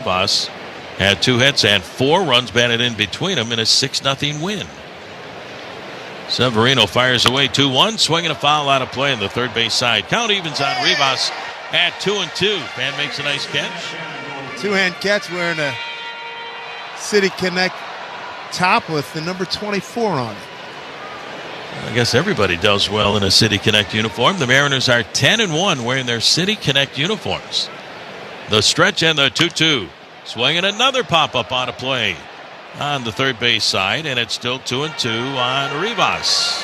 Rivas had 2 hits and 4 runs batted in between them in a 6-0 win. Severino fires away 2-1, swinging a foul out of play on the third base side. Count evens on Rivas at 2-2. Fan makes a nice catch. Two-hand catch wearing a City Connect top with the number 24 on it. I guess everybody does well in a City Connect uniform. The Mariners are 10-1 wearing their City Connect uniforms. The stretch and the 2-2. Swinging another pop-up out of play on the third base side, and it's still 2-2 on Rivas.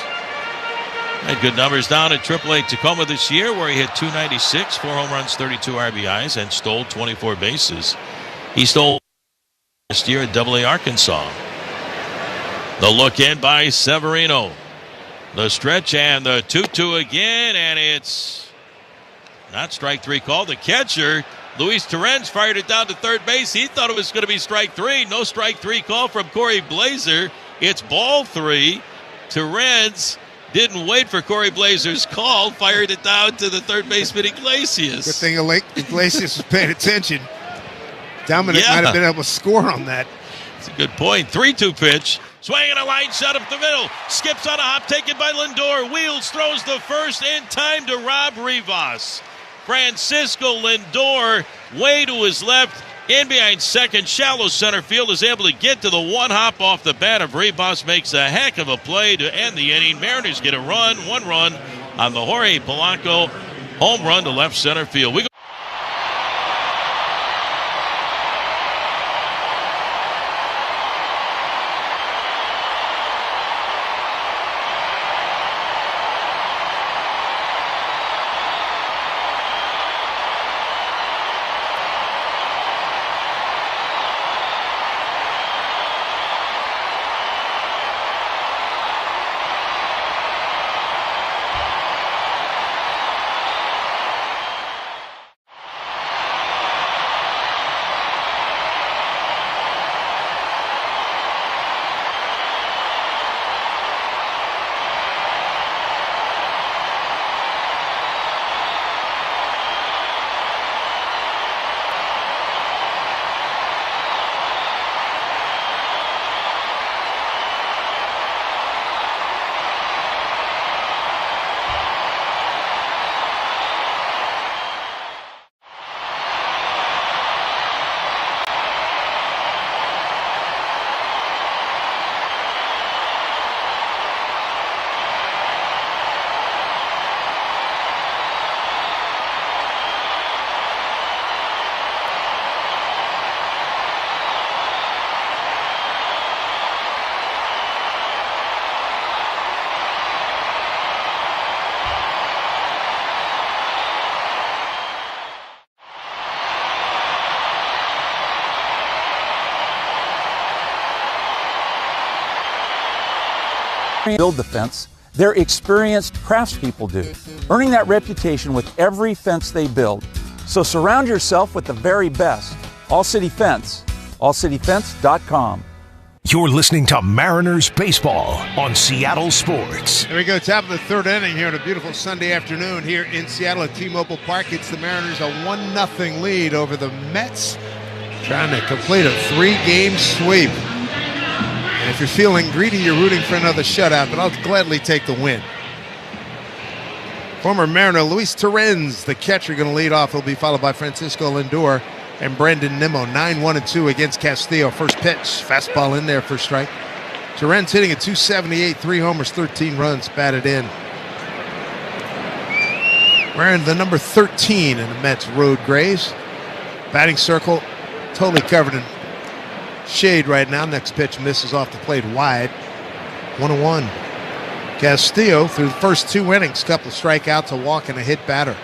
Had good numbers down at AAA Tacoma this year, where he hit .296, 4 home runs, 32 RBIs, and stole 24 bases. He stole last year at AA Arkansas. The look in by Severino. The stretch and the 2-2 again, and it's not strike 3 call. The catcher, Luis Torrens, fired it down to third base. He thought it was going to be strike 3. No strike 3 call from Corey Blazer. It's ball 3. Torrens didn't wait for Corey Blazer's call, fired it down to the third baseman Iglesias. Good thing Iglesias was paying attention. Dominic might have been able to score on that. That's a good point. 3-2 pitch. Swinging a line shot up the middle. Skips on a hop, taken by Lindor. Wheels, throws the first in time to rob Rivas. Francisco Lindor, way to his left, in behind second, shallow center field, is able to get to the one hop off the bat of Rivas, makes a heck of a play to end the inning. Mariners get a run, 1 run on the Jorge Polanco home run to left center field. Build the fence, their experienced craftspeople do, earning that reputation with every fence they build. So surround yourself with the very best. All City Fence, allcityfence.com. You're listening to Mariners Baseball on Seattle Sports. There we go, top of the third inning here on a beautiful Sunday afternoon here in Seattle at T-Mobile Park. It's the Mariners a 1-0 lead over the Mets, trying to complete a 3-game sweep. And if you're feeling greedy, you're rooting for another shutout, but I'll gladly take the win. Former Mariner Luis Torrens, the catcher, going to lead off. He'll be followed by Francisco Lindor and Brandon Nimmo. 9-1-2 against Castillo. First pitch, fastball in there for strike. Torrens hitting at .278, 3 homers, 13 runs batted in. Wearing the number 13 in the Mets road grays. Batting circle totally covered in shade right now. Next pitch misses off the plate wide. 1-1. Castillo through the first 2 innings, couple of strikeouts, a walk, and a hit batter.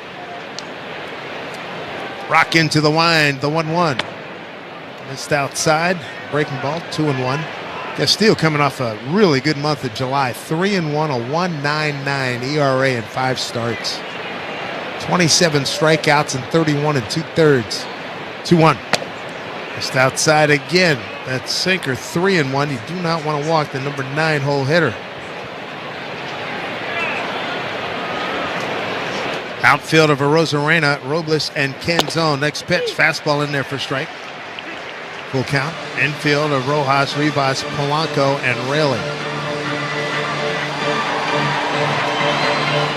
Rock into the wind, the 1-1. Missed outside, breaking ball, 2-1. Castillo coming off a really good month of July, 3-1, a 1.99 ERA in 5 starts. 27 strikeouts and 31 2/3. 2-1. Just outside again. That sinker, 3-1. You do not want to walk the number 9 hole hitter. Outfield of Arozarena, Robles, and Canzone. Next pitch, fastball in there for strike. Full count. Infield of Rojas, Rivas, Polanco, and Rayleigh.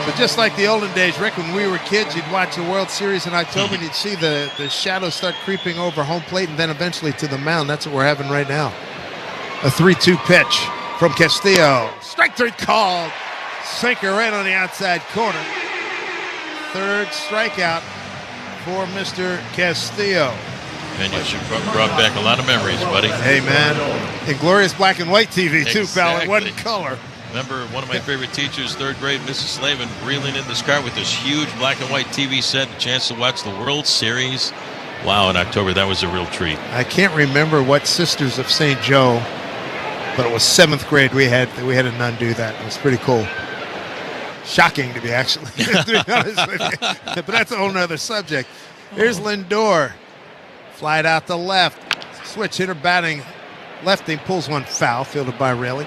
So just like the olden days, Rick, when we were kids, you'd watch the World Series in October and you'd see the shadows start creeping over home plate and then eventually to the mound. That's what we're having right now. A 3-2 pitch from Castillo. Strike three called. Sinker right on the outside corner. Third strikeout for Mr. Castillo. And you brought back a lot of memories, buddy. Hey, man. In glorious black and white TV, too, pal. It wasn't color. Remember one of my favorite teachers, third grade, Mrs. Slavin, reeling in this car with this huge black and white TV set, a chance to watch the World Series. Wow, in October, that was a real treat. I can't remember what Sisters of St. Joe, but it was 7th grade we had a nun do that. It was pretty cool. Shocking to be honest with you. But that's a whole nother subject. Here's Lindor. Fly it out to left. Switch hitter batting lefty, pulls one foul, fielded by Rayleigh.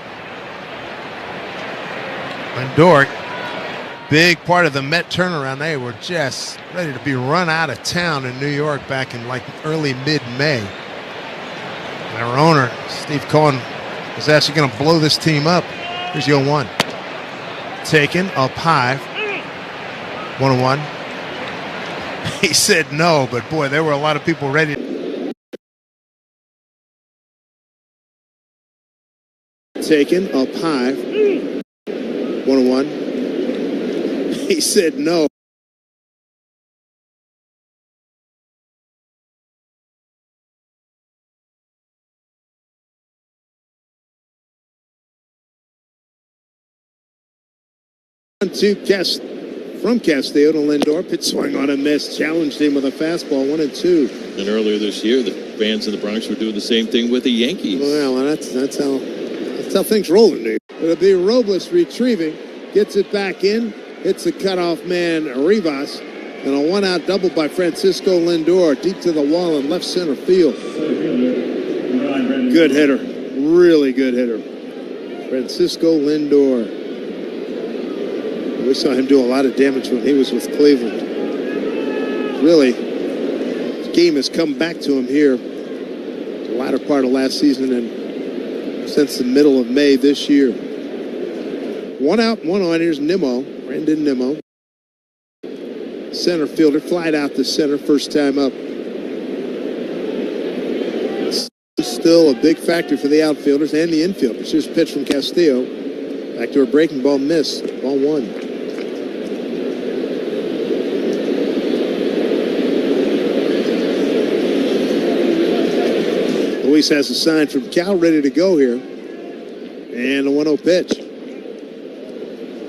Lindor, big part of the Met turnaround. They were just ready to be run out of town in New York back in like early mid-May. And our owner, Steve Cohen, was actually going to blow this team up. Here's 0-1. Taken up high. 1-1. He said no, but boy, there were a lot of people ready. Taken up high. 1-1. He said no. Two from Castillo to Lindor. Pitch swing on a miss. Challenged him with a fastball. 1-2. And earlier this year, the fans in the Bronx were doing the same thing with the Yankees. Well, that's how things roll in New York. It'll be Robles retrieving. Gets it back in. Hits the cutoff man, Rivas. And a one-out double by Francisco Lindor. Deep to the wall in left center field. Good hitter. Really good hitter. Francisco Lindor. We saw him do a lot of damage when he was with Cleveland. Really, the game has come back to him here the latter part of last season and since the middle of May this year. One out, one on. Here's Nimmo, Brandon Nimmo. Center fielder, flied out to center, first time up. Still a big factor for the outfielders and the infielders. Here's a pitch from Castillo. Back to a breaking ball, miss. Ball one. Luis has a sign from Cal ready to go here. And a 1-0 pitch.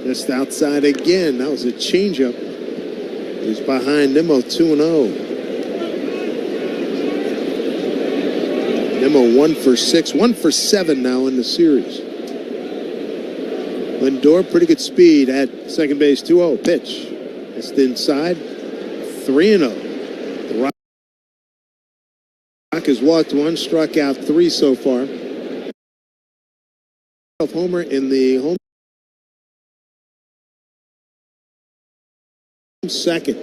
Just outside again. That was a changeup. He's behind Nimmo, 2-0. Nimmo 1 for 6, 1 for 7 now in the series. Lindor, pretty good speed at second base, 2-0. Pitch. Just inside. 3-0. The Rock has walked 1, struck out 3 so far. Homer in the home second.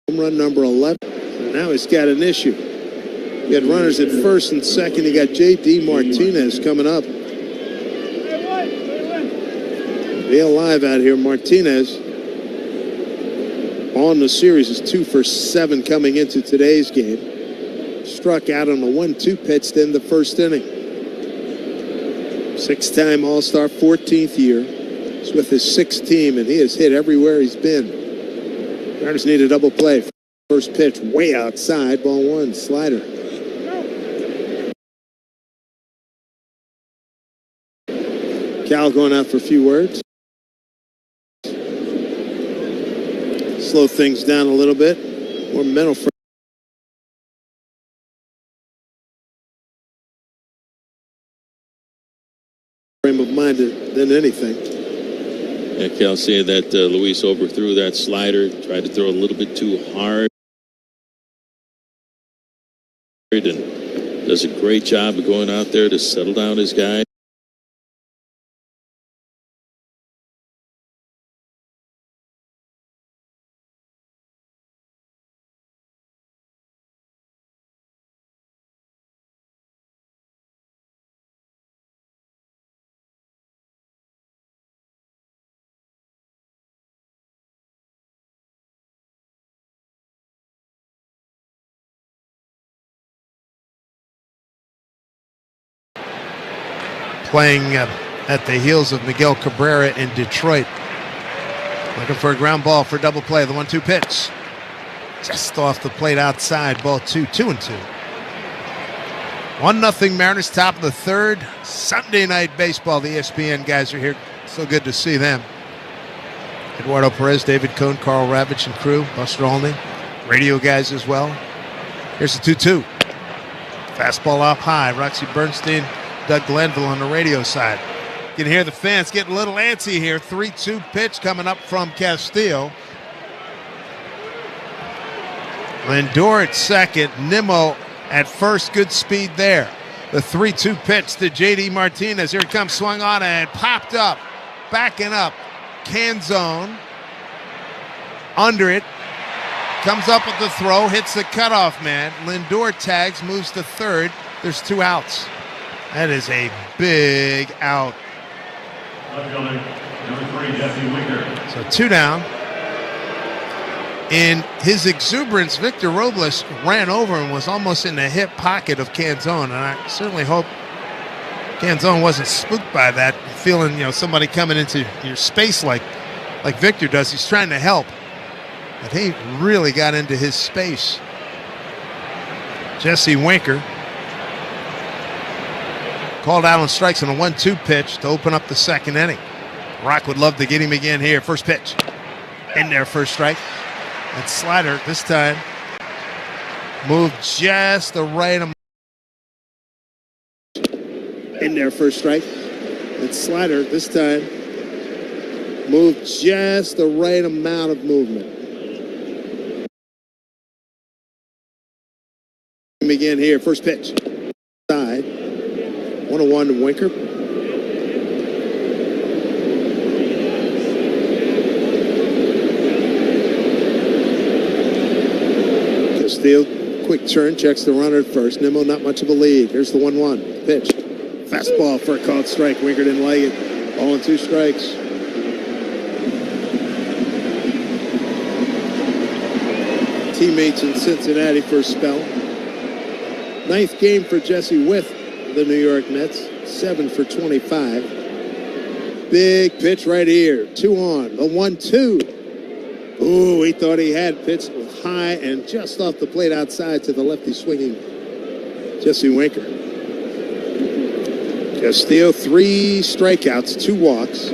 Home run number 11. And now he's got an issue. He had runners at first and second. He got J.D. Martinez coming up. Be alive out here. Martinez on the series is 2 for 7 coming into today's game. Struck out on a 1-2 pitch in the first inning. 6-time All-Star, 14th year. He's with his 6th team, and he has hit everywhere he's been. Mariners need a double play. First pitch way outside, ball 1, slider. Cal going out for a few words. Slow things down a little bit. More mental frame of mind than anything. Yeah, Cal saying that Luis overthrew that slider, tried to throw a little bit too hard, and does a great job of going out there to settle down his guy. playing at the heels of Miguel Cabrera in Detroit. Looking for a ground ball for double play. The 1-2 pitch. Just off the plate outside. Ball 2, 2-2. 1-0 Mariners, top of the third. Sunday Night Baseball. The ESPN guys are here. So good to see them. Eduardo Perez, David Cohn, Carl Ravitch and crew. Buster Olney. Radio guys as well. Here's the 2-2. Fastball up high. Roxy Bernstein, Doug Glenville on the radio side. You can hear the fans getting a little antsy here. 3-2 pitch coming up from Castillo. Lindor at second. Nimmo at first. Good speed there. The 3-2 pitch to J.D. Martinez. Here it comes, swung on and popped up. Backing up. Canzone. Under it. Comes up with the throw. Hits the cutoff man. Lindor tags. Moves to third. There's 2 outs. That is a big out. So 2 down. In his exuberance, Victor Robles ran over and was almost in the hip pocket of Canzone, and I certainly hope Canzone wasn't spooked by that, feeling somebody coming into your space like Victor does. He's trying to help, but he really got into his space. Jesse Winker called out on strikes on a 1-2 pitch to open up the second inning. Rock would love to get him again here. First pitch. In there, first strike. That slider this time moved just the right amount. In there, first strike. That slider this time moved just the right amount of movement. Again here, first pitch. Side. 1-1 to Winker. Castillo, quick turn, checks the runner at first. Nimmo, not much of a lead. Here's the 1-1 pitch. Fastball for a called strike. Winker didn't like it. All in 2 strikes. Teammates in Cincinnati for a spell. 9th game for Jesse with the New York Mets, 7 for 25. Big pitch right here. 2 on. The 1-2. Ooh, he thought he had pitched high and just off the plate outside to the lefty swinging Jesse Winker. Castillo, 3 strikeouts, 2 walks.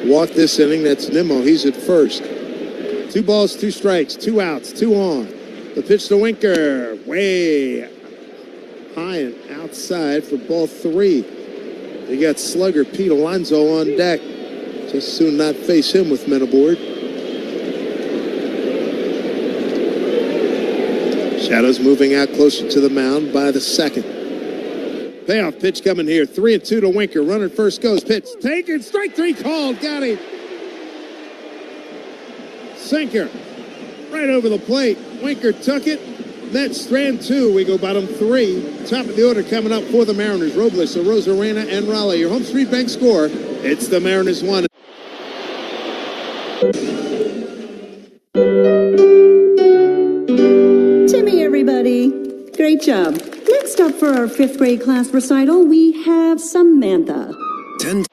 Walk this inning. That's Nimmo. He's at first. 2 balls, 2 strikes, 2 outs, 2 on. The pitch to Winker. Way high and outside for ball 3. You got slugger Pete Alonso on deck. Just soon not face him with men aboard. Shadows moving out closer to the mound by the second. Payoff pitch coming here. 3-2 to Winker. Runner first goes. Pitch taken. Strike 3 called. Got him. Sinker. Right over the plate. Winker took it. Mets strand 2. We go bottom 3. Top of the order coming up for the Mariners. Robles, Arozarena, and Raleigh. Your Home Street Bank score. It's the Mariners 1. Timmy, everybody. Great job. Next up for our 5th grade class recital, we have Samantha. 10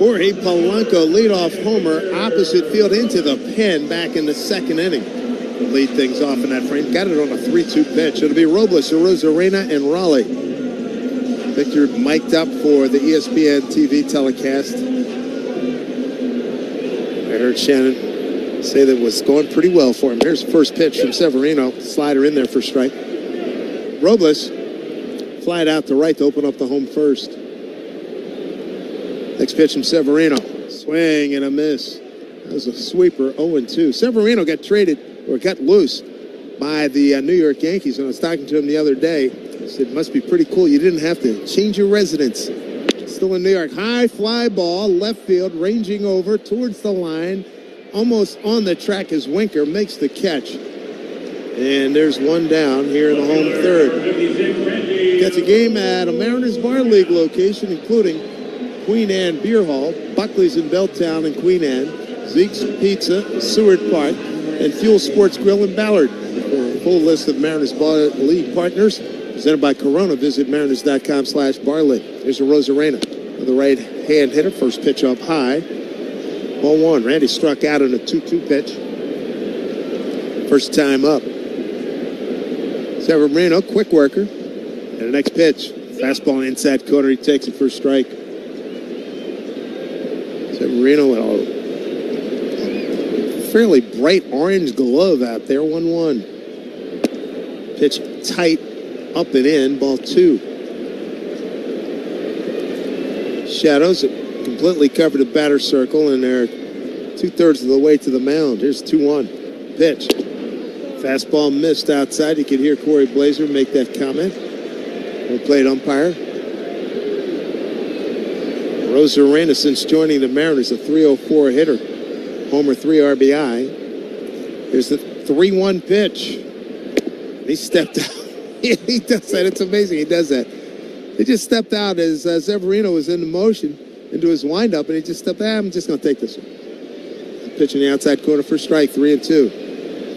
Jorge Polanco, leadoff homer, opposite field into the pen back in the second inning. To lead things off in that frame. Got it on a 3-2 pitch. It'll be Robles, Arozarena, and Raleigh. Victor mic'd up for the ESPN TV telecast. I heard Shannon say that it was going pretty well for him. Here's the first pitch from Severino. Slider in there for strike. Robles flied out to right to open up the home first. Next pitch from Severino. Swing and a miss. That was a sweeper, 0-2. Severino got loose by the New York Yankees. And I was talking to him the other day. He said, it must be pretty cool. You didn't have to change your residence. Still in New York. High fly ball, left field, ranging over towards the line. Almost on the track as Winker makes the catch. And there's one down here in the home third. Gets a game at a Mariners Bar League location, including Queen Anne Beer Hall, Buckley's in Belltown and Queen Anne, Zeke's Pizza, Seward Park, and Fuel Sports Grill in Ballard. For a full list of Mariners Bar League partners, presented by Corona, visit mariners.com/barleague. Here's a Arozarena, the right-hand hitter. First pitch up high. Ball one. Randy struck out on a 2-2 pitch. First time up. Severino, quick worker. And the next pitch, fastball inside corner. He takes it for a strike. Severino with a fairly bright orange glove out there. 1-1. Pitch tight, up and in. Ball two. Shadows completely covered the batter circle, and they're 2/3 of the way to the mound. Here's 2-1. Pitch. Fastball missed outside. You could hear Corey Blazer make that comment. Home plate umpire. Arozarena, since joining the Mariners, a .304 hitter. Homer, 3 RBI. Here's the 3-1 pitch. He stepped out. He does that. It's amazing he does that. He just stepped out as Severino was in motion into his windup, and he just stepped out. I'm just going to take this one. Pitch in the outside corner for strike, 3-2.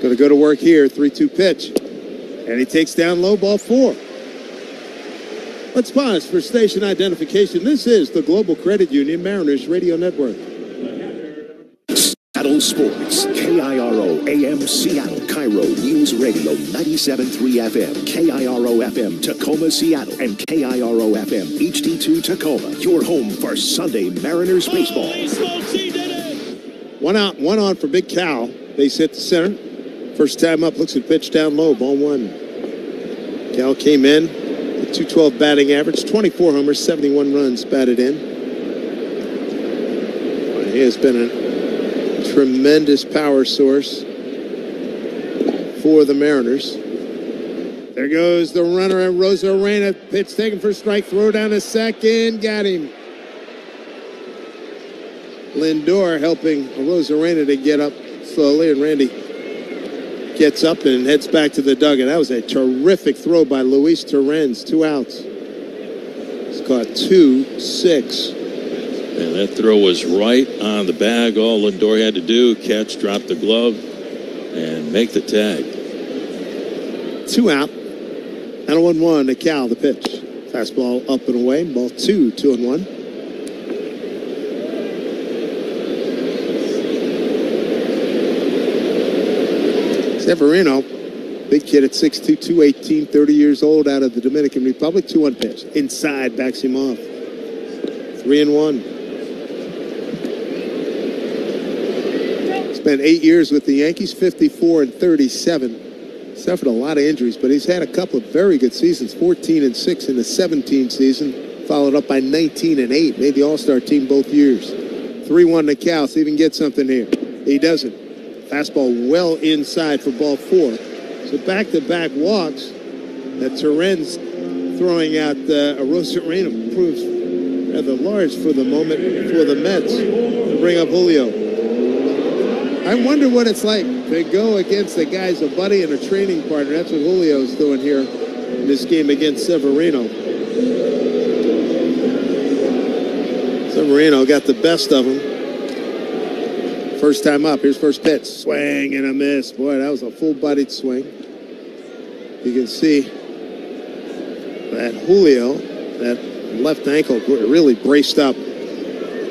Going to go to work here, 3-2 pitch. And he takes down low, ball 4. Let's pause for station identification. This is the Global Credit Union Mariners Radio Network. Seattle Sports, KIRO AM Seattle, Cairo News Radio 97.3 FM, KIRO FM Tacoma, Seattle, and KIRO FM HD2 Tacoma. Your home for Sunday Mariners baseball. One out, one on for Big Cal. Base hit to center. First time up, looks at pitch down low, ball 1. Cal came in with .212 batting average, 24 homers, 71 runs batted in. He has been a tremendous power source for the Mariners. There goes the runner at Arozarena. Pitch taken for strike, throw down to second, got him. Lindor helping Arozarena to get up slowly, and Randy gets up and heads back to the dugout. That was a terrific throw by Luis Torrens. 2 outs. He's caught 2-6. And that throw was right on the bag. All Lindor had to do, catch, drop the glove, and make the tag. 2 out. And a 1-1 to Cal, the pitch. Fastball up and away. Ball 2, 2-1. Severino, big kid at 6'2", 218, 30 years old, out of the Dominican Republic. 2-1 pitch. Inside, backs him off. 3-1. Spent 8 years with the Yankees, 54-37. Suffered a lot of injuries, but he's had a couple of very good seasons. 14-6 in the 17 season, followed up by 19-8. Made the All-Star team both years. 3-1 to Cal. See if he can get something here. He doesn't. Fastball well inside for ball 4. So back-to-back walks. That Torrens throwing out Arozarena proves rather large for the moment for the Mets to bring up Julio. I wonder what it's like to go against a guy's a buddy and a training partner. That's what Julio's doing here in this game against Severino. Severino got the best of him. First time up. Here's first pitch. Swing and a miss. Boy, that was a full-bodied swing. You can see that Julio, that left ankle really braced up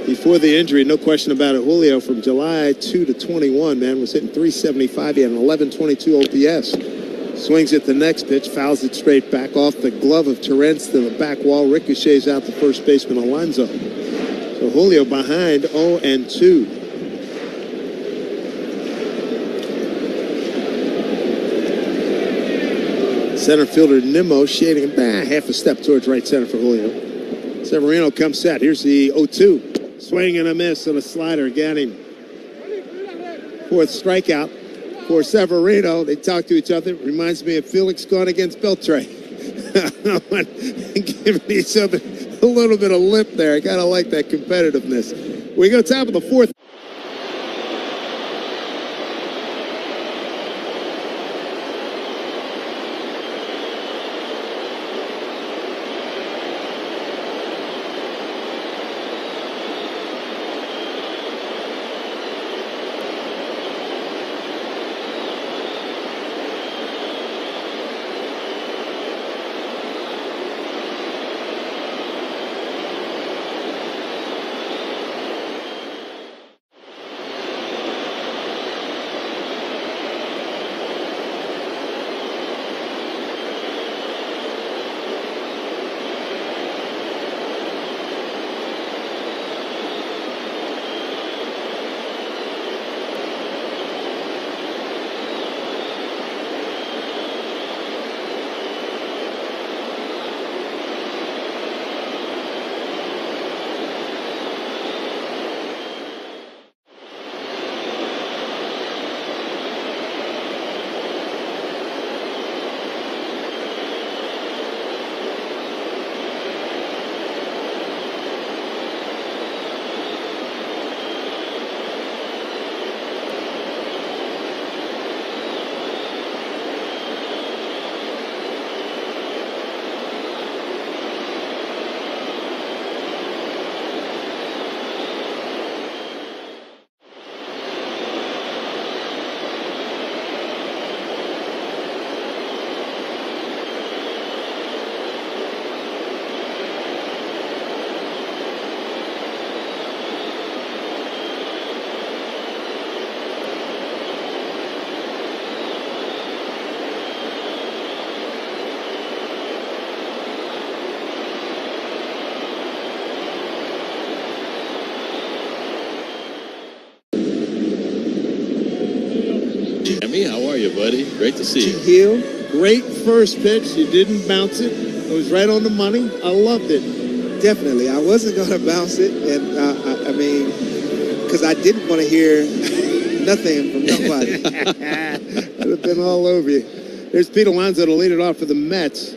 before the injury, no question about it, Julio from July 2 to 21, man, was hitting .375. He had an 11.22 OPS. Swings at the next pitch, fouls it straight back off the glove of Terrence to the back wall. Ricochets out the first baseman Alonso. So Julio behind 0-2. Center fielder Nimmo shading half a step towards right center for Julio. Severino comes set. Here's the 0-2. Swing and a miss on a slider. Got him. Fourth strikeout for Severino. They talk to each other. Reminds me of Felix going against Beltre. Giving each other a little bit of lip there. I kind of like that competitiveness. We go top of the fourth. How are you, buddy? Great to see you. Hill, great first pitch. You didn't bounce it. It was right on the money. I loved it. Definitely. I wasn't going to bounce it. And, I mean, because I didn't want to hear nothing from nobody. I'd have been all over you. There's Pete Alonso to lead it off for the Mets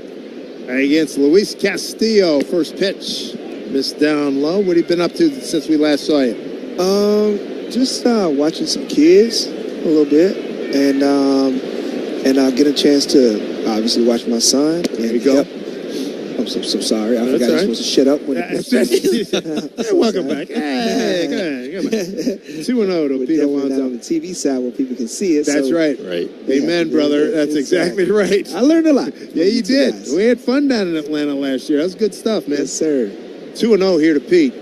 against Luis Castillo. First pitch. Missed down low. What have you been up to since we last saw you? Just watching some kids a little bit. And get a chance to obviously watch my son. There you go. Yep. I'm so sorry. I forgot you're supposed to shut up. Welcome back. Hey, come on. 2-0 to Pete Alonso. On the TV side where people can see it. That's right. Right. Amen, brother. That's exactly right. I learned a lot. Yeah, you did. We had fun down in Atlanta last year. That was good stuff, man. Yes, sir. 2-0 here to Pete.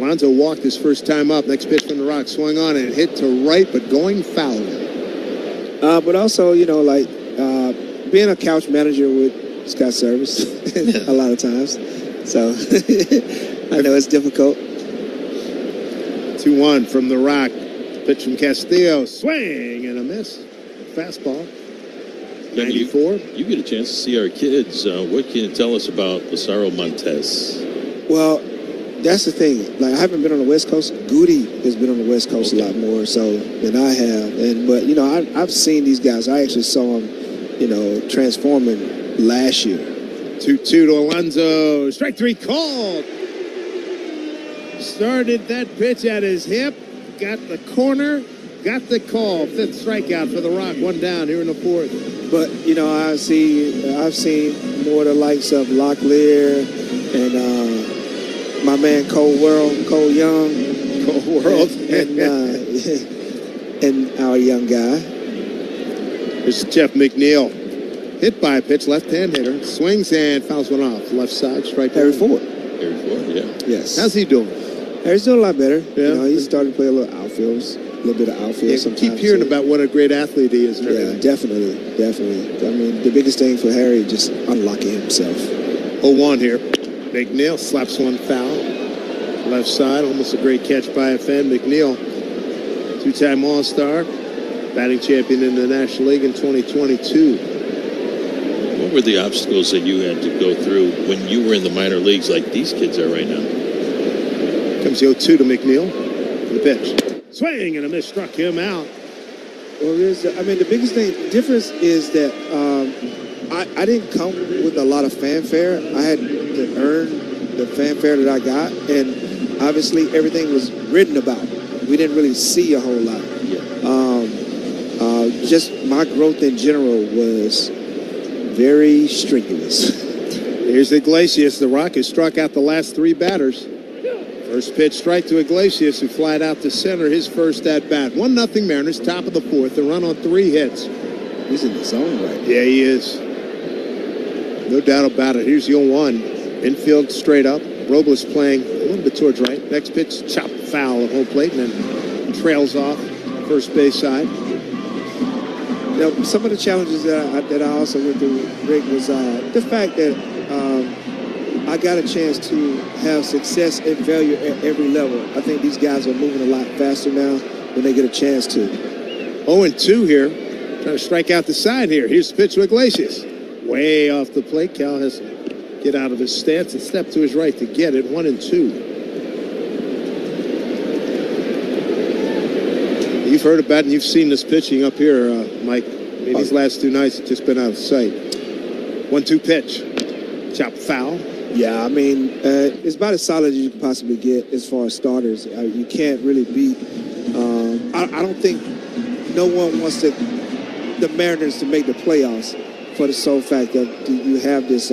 Alonso walked his first time up. Next pitch from the Rock. Swung on and hit to right, but going foul. But also, being a couch manager with Scott Service a lot of times. So I know it's difficult. 2-1 from the Rock. Pitch from Castillo. Swing and a miss. Fastball. 94. You get a chance to see our kids. What can you tell us about Lazaro Montes? Well, that's the thing. Like, I haven't been on the West Coast. Goody has been on the West Coast a lot more so than I have. But I've seen these guys. I actually saw them, transforming last year. 2-2 to Alonso. Strike three called. Started that pitch at his hip. Got the corner. Got the call. Fifth strikeout for the Rock. One down here in the fourth. But, I've seen more the likes of Locklear and my man Cole Young. And our young guy. There's Jeff McNeil. Hit by a pitch, left-hand hitter. Swings and fouls one off. Left side, strike. Harry Ford. Yeah. Yes. How's he doing? Harry's doing a lot better. Yeah. You know, he's starting to play a little outfield, a little bit of outfield Yeah, sometimes. keep hearing about what a great athlete he is. Yeah, definitely. I mean, the biggest thing for Harry is just unlocking himself. 0-1 here. McNeil slaps one foul. Left side, almost a great catch by a fan. McNeil, two-time All-Star, batting champion in the National League in 2022. What were the obstacles that you had to go through when you were in the minor leagues like these kids are right now? Comes the 0-2 to McNeil. The pitch. Swing and a miss, struck him out. Well, the biggest difference is that I didn't come with a lot of fanfare. I had to earn the fanfare that I got, and obviously everything was written about. We didn't really see a whole lot. Yeah. Just my growth in general was very strenuous. Here's Iglesias. The Rockets struck out the last three batters. First pitch strike to Iglesias, who flied out to center his first at bat. 1-0 Mariners, top of the fourth. A run on 3 hits. He's in the zone right now. Yeah, he is. No doubt about it. Here's the 0-1. Infield straight up. Robles playing a little bit towards right. Next pitch, chop foul at home plate, and then trails off first base side. You know, some of the challenges that I also went through, Rick, was the fact that I got a chance to have success and failure at every level. I think these guys are moving a lot faster now when they get a chance to. 0-2 here. Trying to strike out the side here. Here's the pitch to Iglesias. Way off the plate. Cal has to get out of his stance and step to his right to get it. 1-2. You've heard about it and you've seen this pitching up here, Mike. Maybe these last 2 nights it's just been out of sight. 1-2 pitch. Chop foul. Yeah, I mean, it's about as solid as you can possibly get as far as starters. You can't really beat. I don't think no one wants the Mariners to make the playoffs for the sole fact that you have this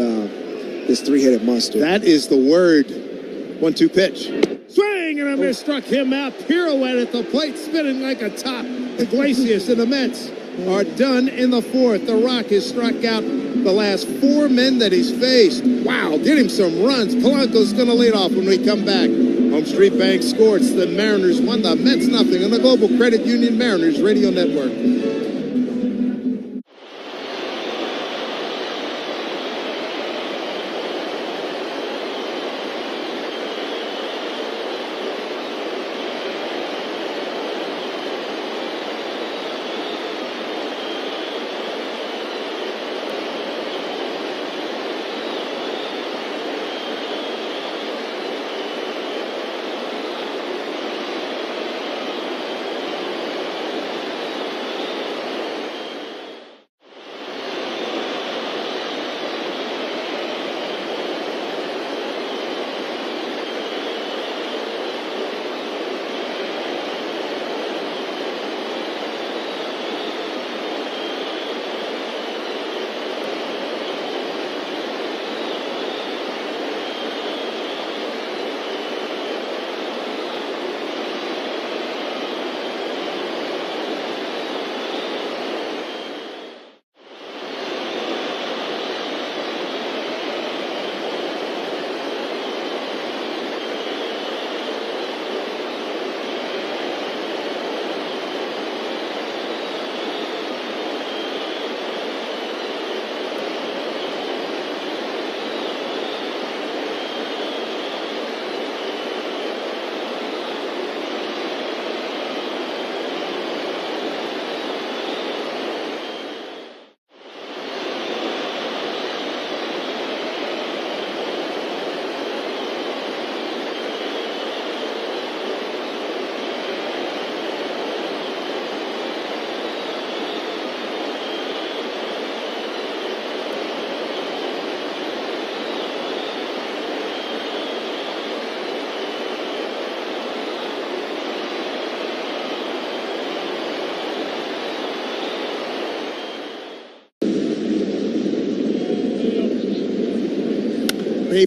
three-headed monster. That is the word. 1-2 pitch. Swing and a miss, struck him out. Pirouette at the plate, spinning like a top. Iglesias and the Mets are done in the fourth. The Rock has struck out the last 4 men that he's faced. Wow, get him some runs. Polanco's going to lead off when we come back. Home Street Bank scored. The Mariners won, the Mets nothing on the Global Credit Union Mariners Radio Network.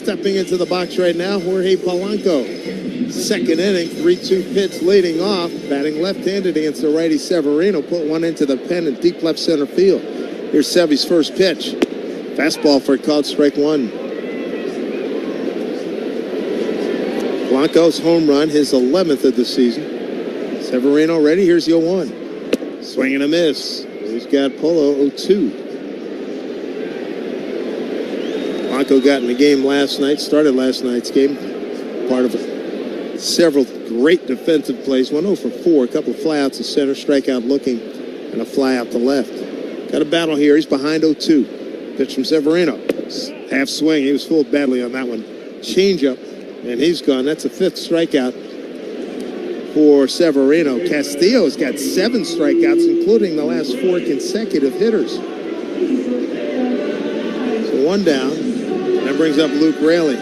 Stepping into the box right now, Jorge Polanco. Second inning, 3-2 pitch leading off. Batting left-handed against the righty Severino. Put one into the pen in deep left center field. Here's Sevy's first pitch. Fastball for a called strike 1. Blanco's home run, his 11th of the season. Severino ready. Here's the 0-1. Swing and a miss. He's got Polo 0-2. Blanco got in the game last night, started last night's game. Part of several great defensive plays. 1 0 for 4, a couple of flyouts to center, strikeout looking, and a fly out to left. Got a battle here. He's behind 0-2. Pitch from Severino. Half swing. He was fooled badly on that one. Changeup, and he's gone. That's a 5th strikeout for Severino. Castillo's got 7 strikeouts, including the last 4 consecutive hitters. So 1 down. That brings up Luke Raley.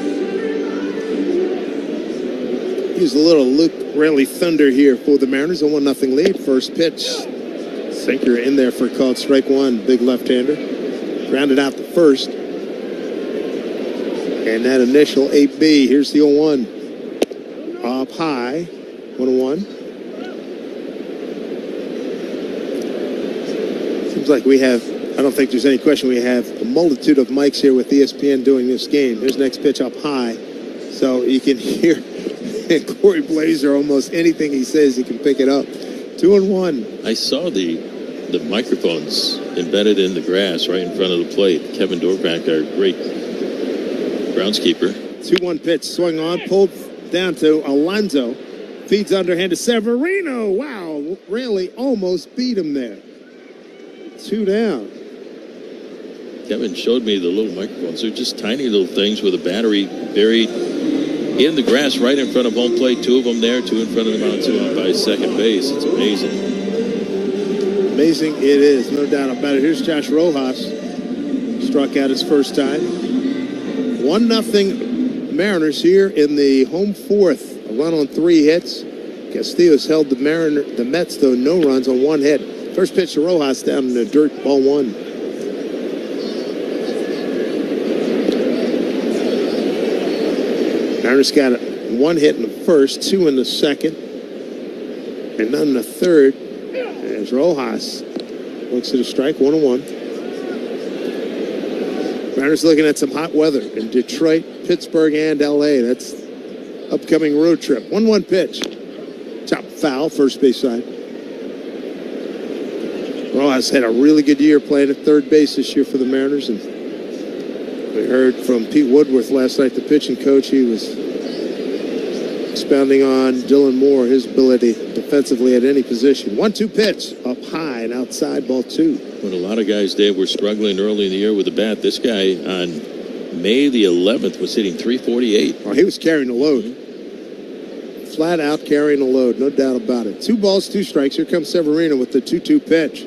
Use a little Luke Raley thunder here for the Mariners. A 1-0 lead. First pitch. Sinker in there for called strike 1. Big left-hander. Grounded out the first. And that initial 8B. Here's the 0-1. Up high. 1-1. Seems like we have, I don't think there's any question, we have a multitude of mics here with ESPN doing this game. Here's next pitch up high. So you can hear Corey Blazer, almost anything he says, he can pick it up. 2-1. I saw the microphones embedded in the grass right in front of the plate. Kevin Dorpak, our great groundskeeper. 2-1 pitch, swung on, pulled down to Alonso. Feeds underhand to Severino. Wow, Raley almost beat him there. 2 down. Kevin showed me the little microphones. They're just tiny little things with a battery buried in the grass right in front of home plate. 2 of them there, 2 in front of the mound, 2 out by second base. It's amazing. Amazing it is, no doubt about it. Here's Josh Rojas. Struck out his first time. 1-0 Mariners here in the home 4th. A run on 3 hits. Castillo's held the Mets, though, no runs on 1 hit. First pitch to Rojas down in the dirt, ball 1. Mariners got 1 hit in the first, 2 in the second, and none in the third. As Rojas looks at a strike, 1-1. Mariners looking at some hot weather in Detroit, Pittsburgh, and L.A. That's upcoming road trip. 1-1 pitch. Top foul, first base side. Rojas had a really good year playing at third base this year for the Mariners. And we heard from Pete Woodworth last night, the pitching coach. He was expounding on Dylan Moore, his ability defensively at any position. 1-2 pitch, up high and outside, ball 2. When a lot of guys, Dave, were struggling early in the year with the bat, this guy on May the 11th was hitting .348. Oh, he was carrying the load. Flat out carrying the load, no doubt about it. 2 balls, 2 strikes. Here comes Severino with the 2-2 pitch.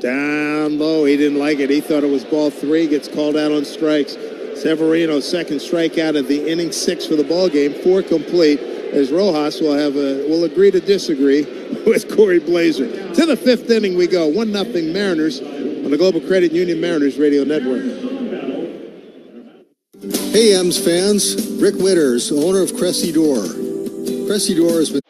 Down low, he didn't like it. He thought it was ball 3, gets called out on strikes. Severino, second strikeout of the inning, 6 for the ball game, 4 complete. As Rojas will agree to disagree with Corey Blazer. To the 5th inning we go. 1-0 Mariners on the Global Credit Union Mariners Radio Network. Hey, M's fans, Rick Witters, owner of Cressy Door. Cressy Door has been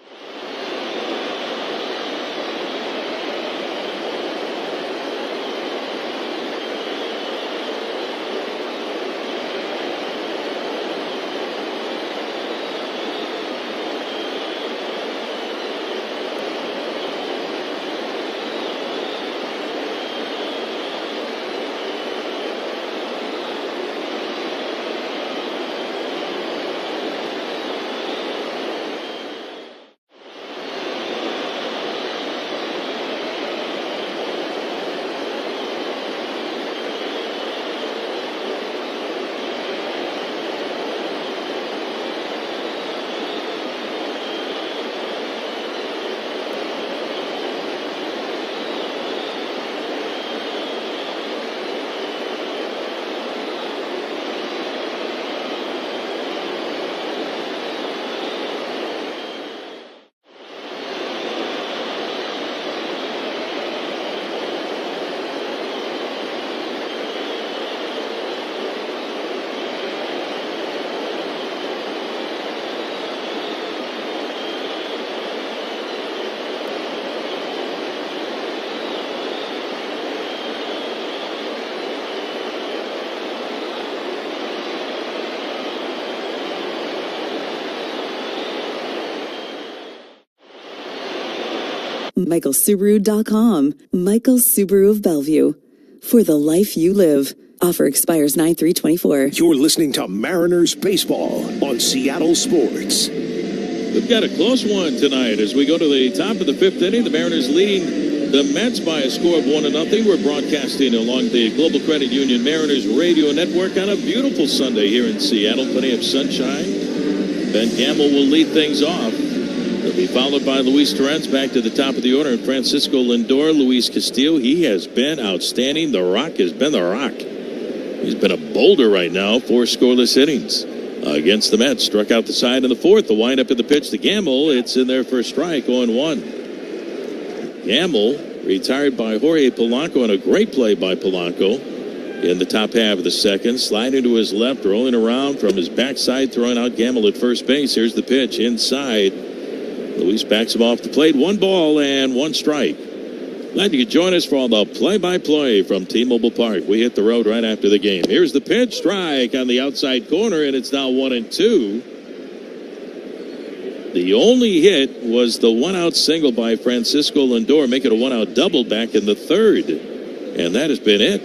MichaelSubaru.com. Michael Subaru of Bellevue. For the life you live. Offer expires 9/3/24. You're listening to Mariners Baseball on Seattle Sports. We've got a close one tonight as we go to the top of the fifth inning. The Mariners leading the Mets by a score of 1-0. We're broadcasting along the Global Credit Union Mariners Radio Network on a beautiful Sunday here in Seattle. Plenty of sunshine. Ben Gamble will lead things off. He'll be followed by Luis Torrens back to the top of the order, and Francisco Lindor. Luis Castillo, he has been outstanding. The Rock has been the Rock. He's been a boulder right now, 4 scoreless innings against the Mets. Struck out the side in the fourth. The windup of the pitch to Gamble. It's in there for a strike, 0-1. Gamble retired by Jorge Polanco, and a great play by Polanco in the top half of the second. Sliding to his left, rolling around from his backside, throwing out Gamble at first base. Here's the pitch inside. Luis backs him off the plate. 1 ball and 1 strike. Glad you could join us for all the play-by-play from T-Mobile Park. We hit the road right after the game. Here's the pitch. Strike on the outside corner, and it's now 1-2. The only hit was the 1-out single by Francisco Lindor, make it a 1-out double back in the third. And that has been it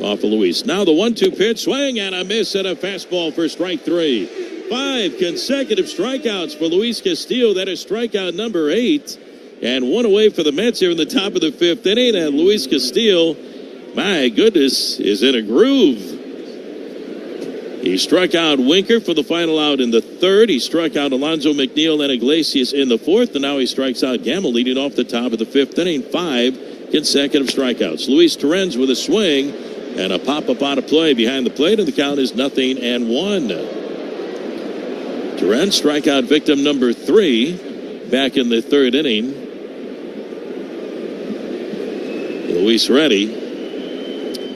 off of Luis. Now the 1-2 pitch, swing and a miss, and a fastball for strike 3. 5 consecutive strikeouts for Luis Castillo. That is strikeout number 8. And 1 away for the Mets here in the top of the fifth inning. And Luis Castillo, my goodness, is in a groove. He struck out Winker for the final out in the third. He struck out Alonso, McNeil, and Iglesias in the fourth. And now he strikes out Gamble, leading off the top of the fifth inning. 5 consecutive strikeouts. Luis Torrens with a swing and a pop-up out of play behind the plate. And the count is 0-1. Torrens, strikeout victim number 3 back in the third inning. Luis ready.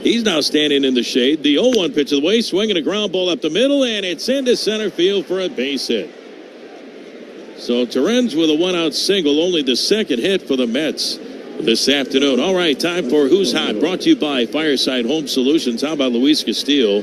He's now standing in the shade. The 0-1 pitch of the way, swinging a ground ball up the middle, and it's into center field for a base hit. So Torrens with a 1-out single, only the second hit for the Mets this afternoon. All right, time for Who's Hot, brought to you by Fireside Home Solutions. How about Luis Castillo?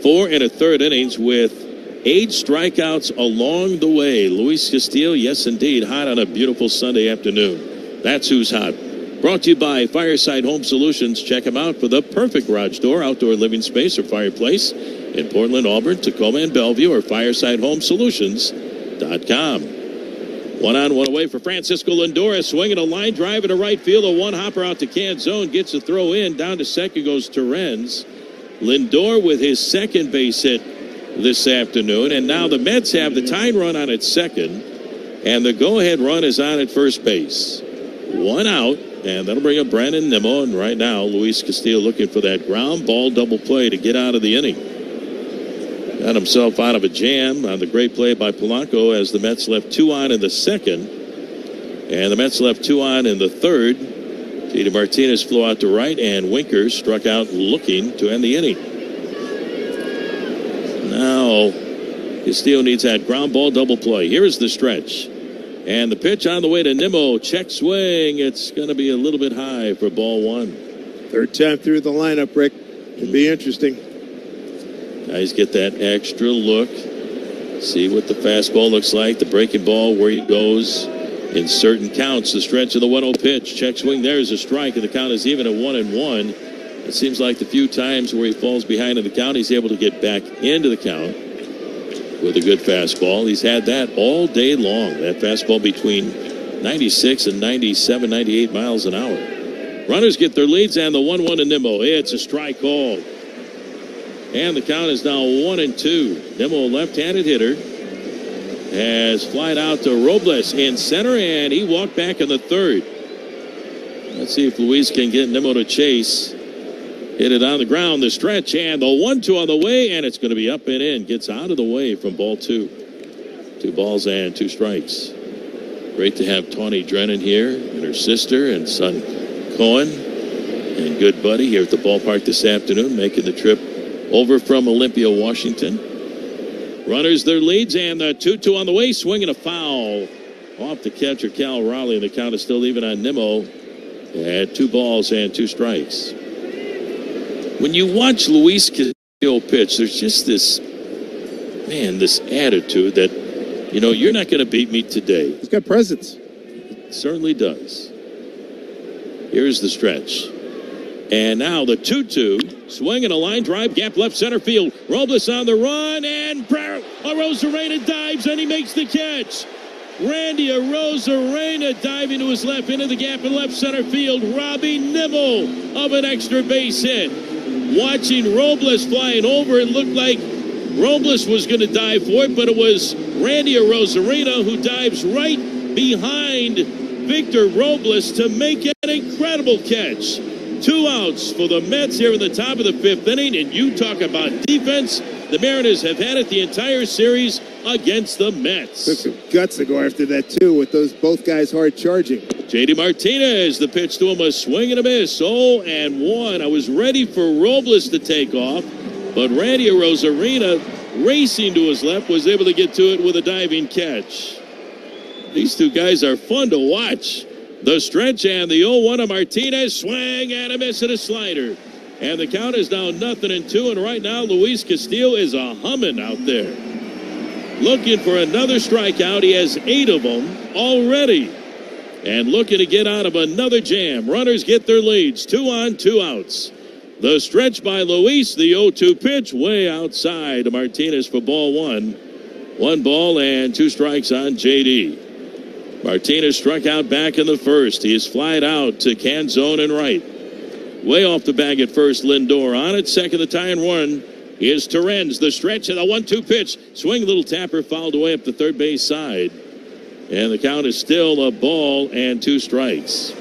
4 1/3 innings with 8 strikeouts along the way. Luis Castillo, yes indeed, hot on a beautiful Sunday afternoon. That's Who's Hot. Brought to you by Fireside Home Solutions. Check them out for the perfect garage door, outdoor living space, or fireplace in Portland, Auburn, Tacoma, and Bellevue, or firesidehomesolutions.com. 1 on, 1 away for Francisco Lindor. Swinging a line drive into right field. A 1-hopper out to can zone. Gets a throw in. Down to second goes Torrens. Lindor with his second base hit this afternoon. And now the Mets have the tying run on at second. And the go-ahead run is on at first base. 1 out. And that'll bring up Brandon Nimmo. And right now, Luis Castillo looking for that ground ball double play to get out of the inning. Got himself out of a jam on the great play by Polanco as the Mets left 2 on in the second. And the Mets left 2 on in the third. Tito Martinez flew out to right, and Winker struck out looking to end the inning. Now, Castillo needs that ground ball double play. Here's the stretch. And the pitch on the way to Nimmo. Check swing. It's going to be a little bit high for ball 1. Third time through the lineup, Rick. Could be interesting. Guys get that extra look. See what the fastball looks like. The breaking ball, where he goes in certain counts. The stretch of the 1-0 pitch. Check swing. There's a strike, and the count is even at 1-1. It seems like the few times where he falls behind in the count, he's able to get back into the count with a good fastball. He's had that all day long. That fastball between 96 and 97, 98 miles an hour. Runners get their leads, and the 1-1 to Nimmo. It's a strike call. And the count is now 1-2. Nimmo, left-handed hitter, has flied out to Robles in center, and he walked back in the third. Let's see if Luis can get Nimmo to chase. Hit it on the ground, the stretch, and the 1-2 on the way, and it's going to be up and in. Gets out of the way from ball 2. 2 balls and 2 strikes. Great to have Tawny Drennan here, and her sister and son Cohen, and good buddy here at the ballpark this afternoon, making the trip over from Olympia, Washington. Runners their leads, and the 2-2 on the way, swinging a foul off the catcher Cal Raleigh, and the count is still even on Nimmo at 2 balls and 2 strikes. When you watch Luis Castillo pitch, there's just this attitude that, you're not going to beat me today. He's got presence. It certainly does. Here's the stretch. And now the 2-2. Swinging a line drive, gap left center field. Robles on the run, and Arozarena dives, and he makes the catch. Randy Arozarena diving to his left into the gap in left center field. Robbie Nibble of an extra base hit. Watching Robles flying over, it looked like Robles was going to dive for it, but it was Randy Arozarena who dives right behind Victor Robles to make an incredible catch. 2 outs for the Mets here in the top of the 5th inning, and you talk about defense. The Mariners have had it the entire series against the Mets. Took some guts to go after that, too, with those both guys hard charging. J.D. Martinez, the pitch to him, a swing and a miss. 0-1. I was ready for Robles to take off, but Randy Arozarena, racing to his left, was able to get to it with a diving catch. These two guys are fun to watch. The stretch and the 0-1 of Martinez. Swing and a miss at a slider. And the count is now 0-2. And right now, Luis Castillo is a humming out there. Looking for another strikeout. He has 8 of them already. And looking to get out of another jam. Runners get their leads. 2 on, 2 outs. The stretch by Luis. The 0-2 pitch way outside to Martinez for ball 1. 1 ball and 2 strikes on J.D. Martinez struck out back in the first. He is flied out to Canzone and right. Way off the bag at first, Lindor. On it, second, the tie and 1 is Torrens. The stretch and the 1-2 pitch. Swing, little tapper, fouled away up the third base side. And the count is still a ball and 2 strikes.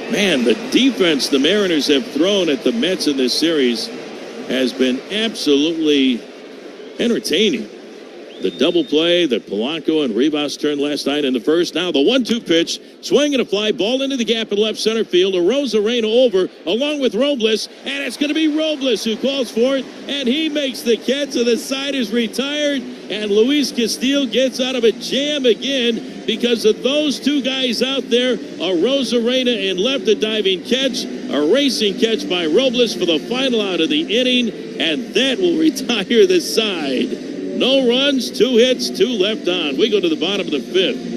Man, the defense the Mariners have thrown at the Mets in this series has been absolutely entertaining. The double play that Polanco and Rivas turned last night in the first. Now the 1-2 pitch. Swing and a fly ball into the gap in left center field. Arozarena over along with Robles. And it's going to be Robles who calls for it. And he makes the catch. So the side is retired. And Luis Castillo gets out of a jam again because of those 2 guys out there. Arozarena in left, a diving catch. A racing catch by Robles for the final out of the inning. And that will retire the side. No runs, 2 hits, 2 left on. We go to the bottom of the 5th.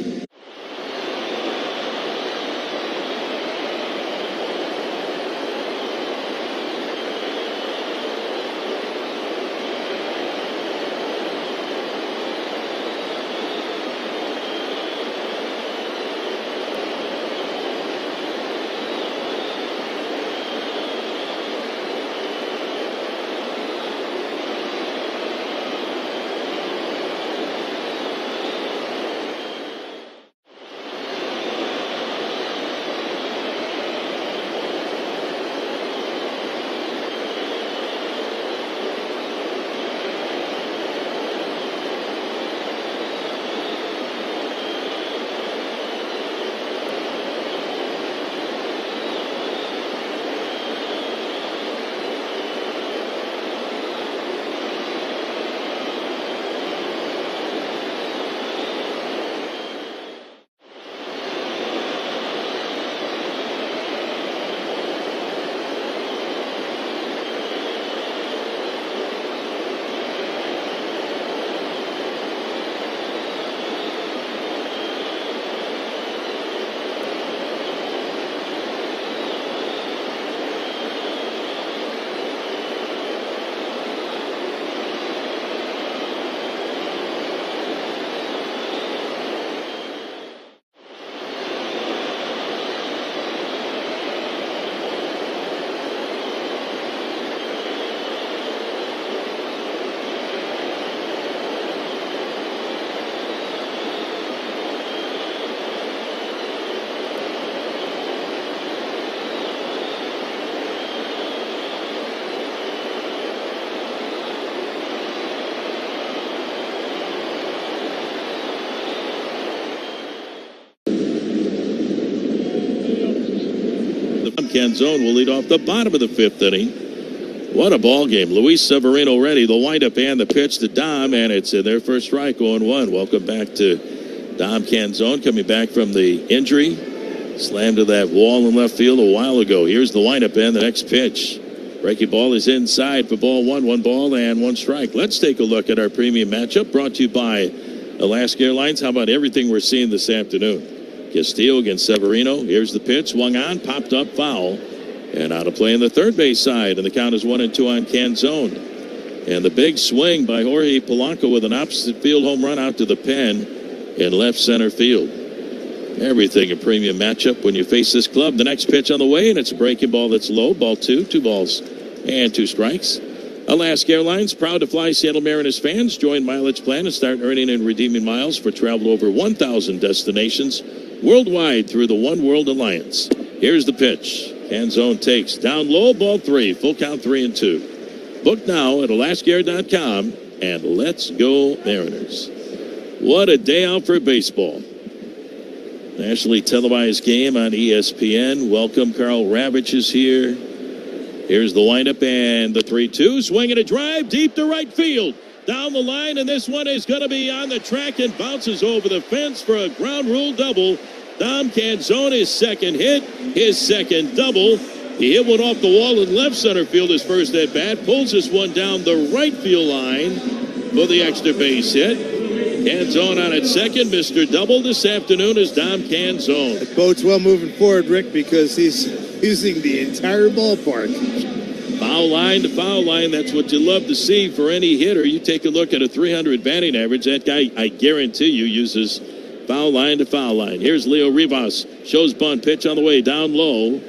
Canzone will lead off the bottom of the 5th inning. What a ball game. Luis Severino ready. The windup and the pitch to Dom, and it's in their first strike, 0-1. Welcome back to Dom Canzone, coming back from the injury. Slammed to that wall in left field a while ago. Here's the windup and the next pitch. Breaking ball is inside for ball 1. 1 ball and 1 strike. Let's take a look at our premium matchup brought to you by Alaska Airlines. How about everything we're seeing this afternoon? Castillo against Severino. Here's the pitch. Swung on, popped up, foul. And out of play on the third base side. And the count is 1-2 on Canzone. And the big swing by Jorge Polanco with an opposite field home run out to the pen in left center field. Everything a premium matchup when you face this club. The next pitch on the way, and it's a breaking ball that's low. Ball 2, 2 balls and 2 strikes. Alaska Airlines, proud to fly Seattle Mariners fans. Join Mileage Plan and start earning and redeeming miles for travel to over 1,000 destinations worldwide through the One World Alliance. Here's the pitch. Canzone takes down low, ball 3, full count 3-2. Book now at alaskaair.com, and let's go Mariners. What a day out for baseball. Nationally televised game on ESPN. Welcome, Carl Ravitch is here. Here's the windup and the 3-2. Swing and a drive deep to right field. Down the line, and this one is going to be on the track and bounces over the fence for a ground rule double. Dom Canzone, his second hit, his second double. He hit one off the wall in left center field his first at bat. Pulls this one down the right field line for the extra base hit. Canzone on at second. Mr. Double this afternoon is Dom Canzone. It bodes well moving forward, Rick, because he's using the entire ballpark. Foul line to foul line. That's what you love to see for any hitter. You take a look at a 300 batting average. That guy, I guarantee you, uses foul line to foul line. Here's Leo Rivas. Shows bunt. Pitch on the way. Down low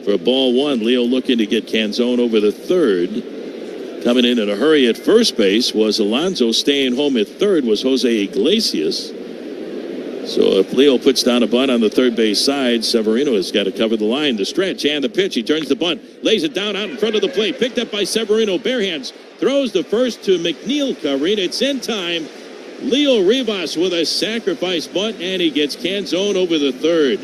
for ball 1. Leo looking to get Canzone over the third. Coming in a hurry at first base was Alonso. Staying home at third was Jose Iglesias. So if Leo puts down a bunt on the third base side, Severino has got to cover the line. The stretch and the pitch. He turns the bunt, lays it down out in front of the plate. Picked up by Severino. Bare hands. Throws the first to McNeil covering. It's in time. Leo Rivas with a sacrifice bunt, and he gets Canzone over the third.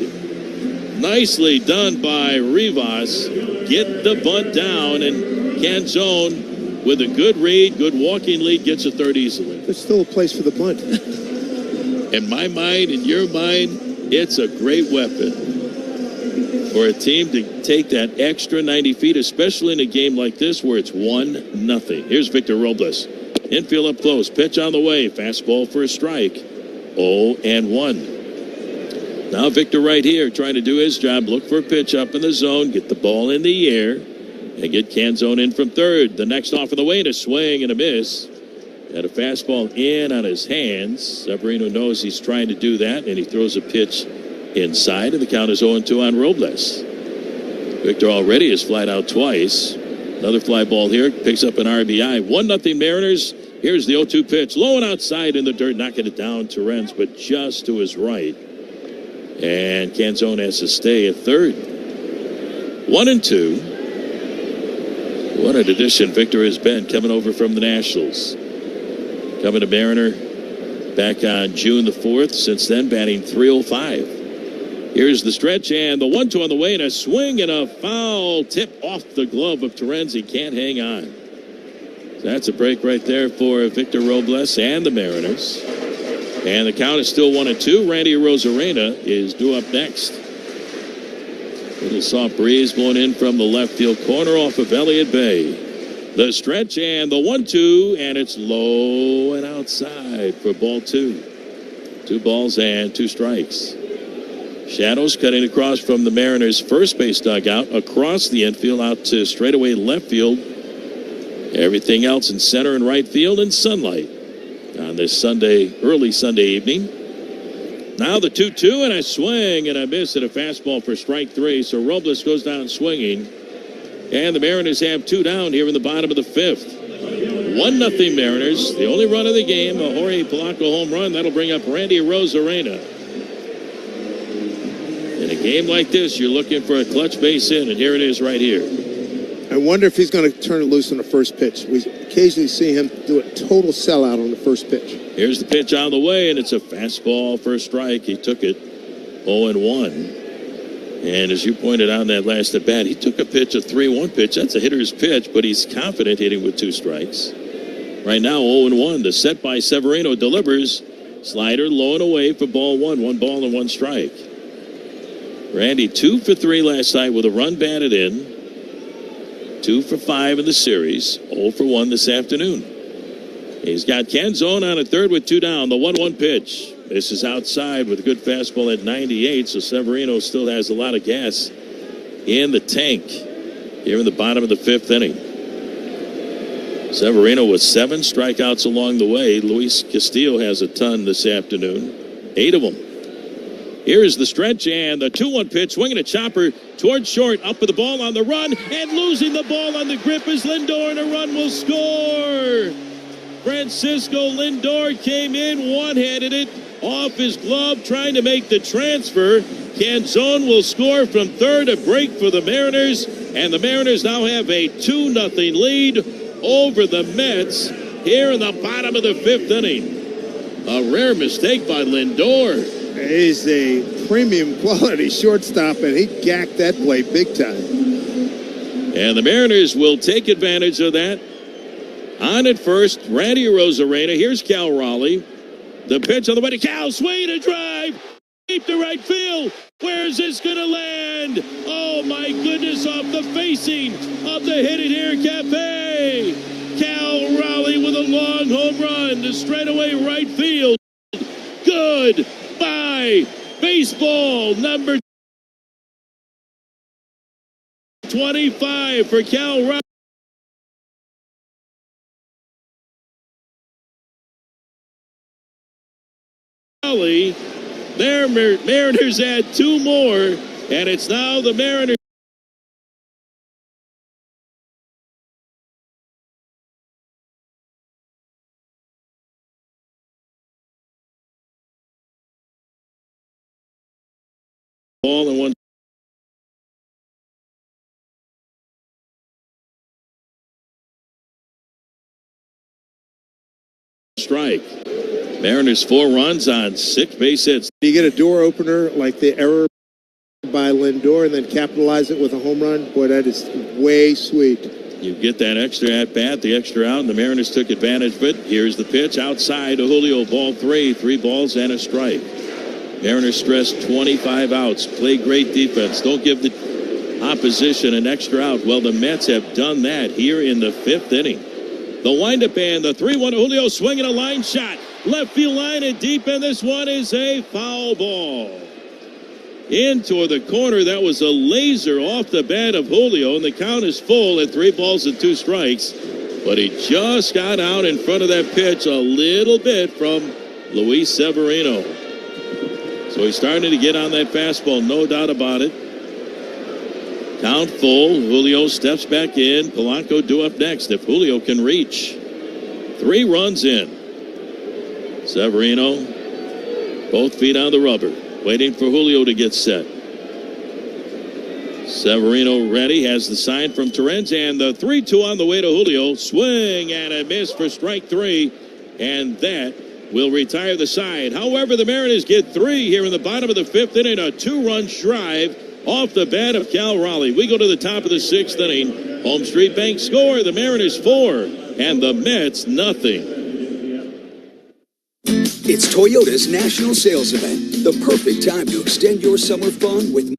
Nicely done by Rivas. Get the bunt down, and Canzone with a good read, good walking lead, gets a third easily. There's still a place for the bunt. In my mind, in your mind, it's a great weapon for a team to take that extra 90 feet, especially in a game like this where it's 1-0. Here's Victor Robles. Infield up close. Pitch on the way. Fastball for a strike. 0-1. Now Victor right here trying to do his job. Look for a pitch up in the zone. Get the ball in the air. And get Canzone in from third. The next off of the way, and a swing and a miss. Had a fastball in on his hands. Severino knows he's trying to do that, and he throws a pitch inside, and the count is 0-2 on Robles. Victor already has flied out twice. Another fly ball here. Picks up an RBI. 1-0 Mariners. Here's the 0-2 pitch. Low and outside in the dirt. Knocking it down to Renz, but just to his right. And Canzone has to stay at third. 1-2. What an addition Victor has been coming over from the Nationals. Coming to Mariner back on June the 4th. Since then, batting .305. Here's the stretch and the 1-2 on the way, and a swing and a foul tip off the glove of Terenzi. Can't hang on. So that's a break right there for Victor Robles and the Mariners. And the count is still 1-2. Randy Arozarena is due up next. Little soft breeze blowing in from the left field corner off of Elliott Bay. The stretch and the 1-2, and it's low and outside for ball 2. 2 balls and 2 strikes. Shadows cutting across from the Mariners' first base dugout, across the infield out to straightaway left field. Everything else in center and right field in sunlight on this early Sunday evening. Now the 2-2 and a swing and a miss at a fastball for strike 3. So Robles goes down swinging. And the Mariners have 2 down here in the bottom of the 5th. 1-0 Mariners. The only run of the game, a Jorge Polanco home run. That'll bring up Randy Arozarena. In a game like this, you're looking for a clutch base hit, and here it is right here. I wonder if he's going to turn it loose on the first pitch. We occasionally see him do a total sellout on the first pitch. Here's the pitch on the way, and it's a fastball for a strike. He took it 0-1. And as you pointed out in that last at bat, he took a pitch, a 3-1 pitch. That's a hitter's pitch, but he's confident hitting with 2 strikes. Right now, 0-1. The set by Severino delivers. Slider low and away for ball 1. 1 ball and 1 strike. Randy 2 for 3 last night with a run batted in. 2 for 5 in the series. 0 for 1 this afternoon. He's got Canzone on at third with 2 down. The 1-1 pitch. This is outside with a good fastball at 98, so Severino still has a lot of gas in the tank here in the bottom of the fifth inning. Severino with 7 strikeouts along the way. Luis Castillo has a ton this afternoon, 8 of them. Here is the stretch and the 2-1 pitch, swinging a chopper towards short, up with the ball on the run, and losing the ball on the grip is Lindor, and a run will score. Francisco Lindor came in, one-handed it off his glove, trying to make the transfer. Canzone will score from third, a break for the Mariners, and the Mariners now have a 2-0 lead over the Mets here in the bottom of the fifth inning. A rare mistake by Lindor. He's a premium quality shortstop, and he gacked that play big time. And the Mariners will take advantage of that. On at first, Randy Arozarena. Here's Cal Raleigh. The pitch on the way to Cal. Swing a drive. Deep to right field. Where's this going to land? Oh, my goodness, off the facing of the Hit It Here Cafe. Cal Raleigh with a long home run to straightaway right field. Good. By baseball number 25 for Cal Raleigh. Their Mariners add 2 more, and it's now the Mariners. Ball and 1 strike. Mariners 4 runs on 6 base hits. You get a door opener like the error by Lindor and then capitalize it with a home run. Boy, that is way sweet. You get that extra at bat, the extra out, and the Mariners took advantage of it. Here's the pitch outside to Julio, ball 3 balls and a strike. Mariners stress 25 outs, play great defense, don't give the opposition an extra out. Well, the Mets have done that here in the 5th inning. The windup and the 3-1 Julio, swinging a line shot, left field line and deep, and this one is a foul ball. In toward the corner, that was a laser off the bat of Julio, and the count is full at 3 balls and 2 strikes. But he just got out in front of that pitch a little bit from Luis Severino. So he's starting to get on that fastball, no doubt about it. Count full. Julio steps back in. Polanco due up next if Julio can reach. 3 runs in. Severino, both feet on the rubber, waiting for Julio to get set. Severino ready, has the sign from Torrens, and the 3-2 on the way to Julio. Swing and a miss for strike 3, and that will retire the side. However, the Mariners get 3 here in the bottom of the 5th inning, a 2-run drive off the bat of Cal Raleigh. We go to the top of the 6th inning. Home Street Bank score, the Mariners 4 and the Mets nothing. It's Toyota's National Sales Event, the perfect time to extend your summer fun with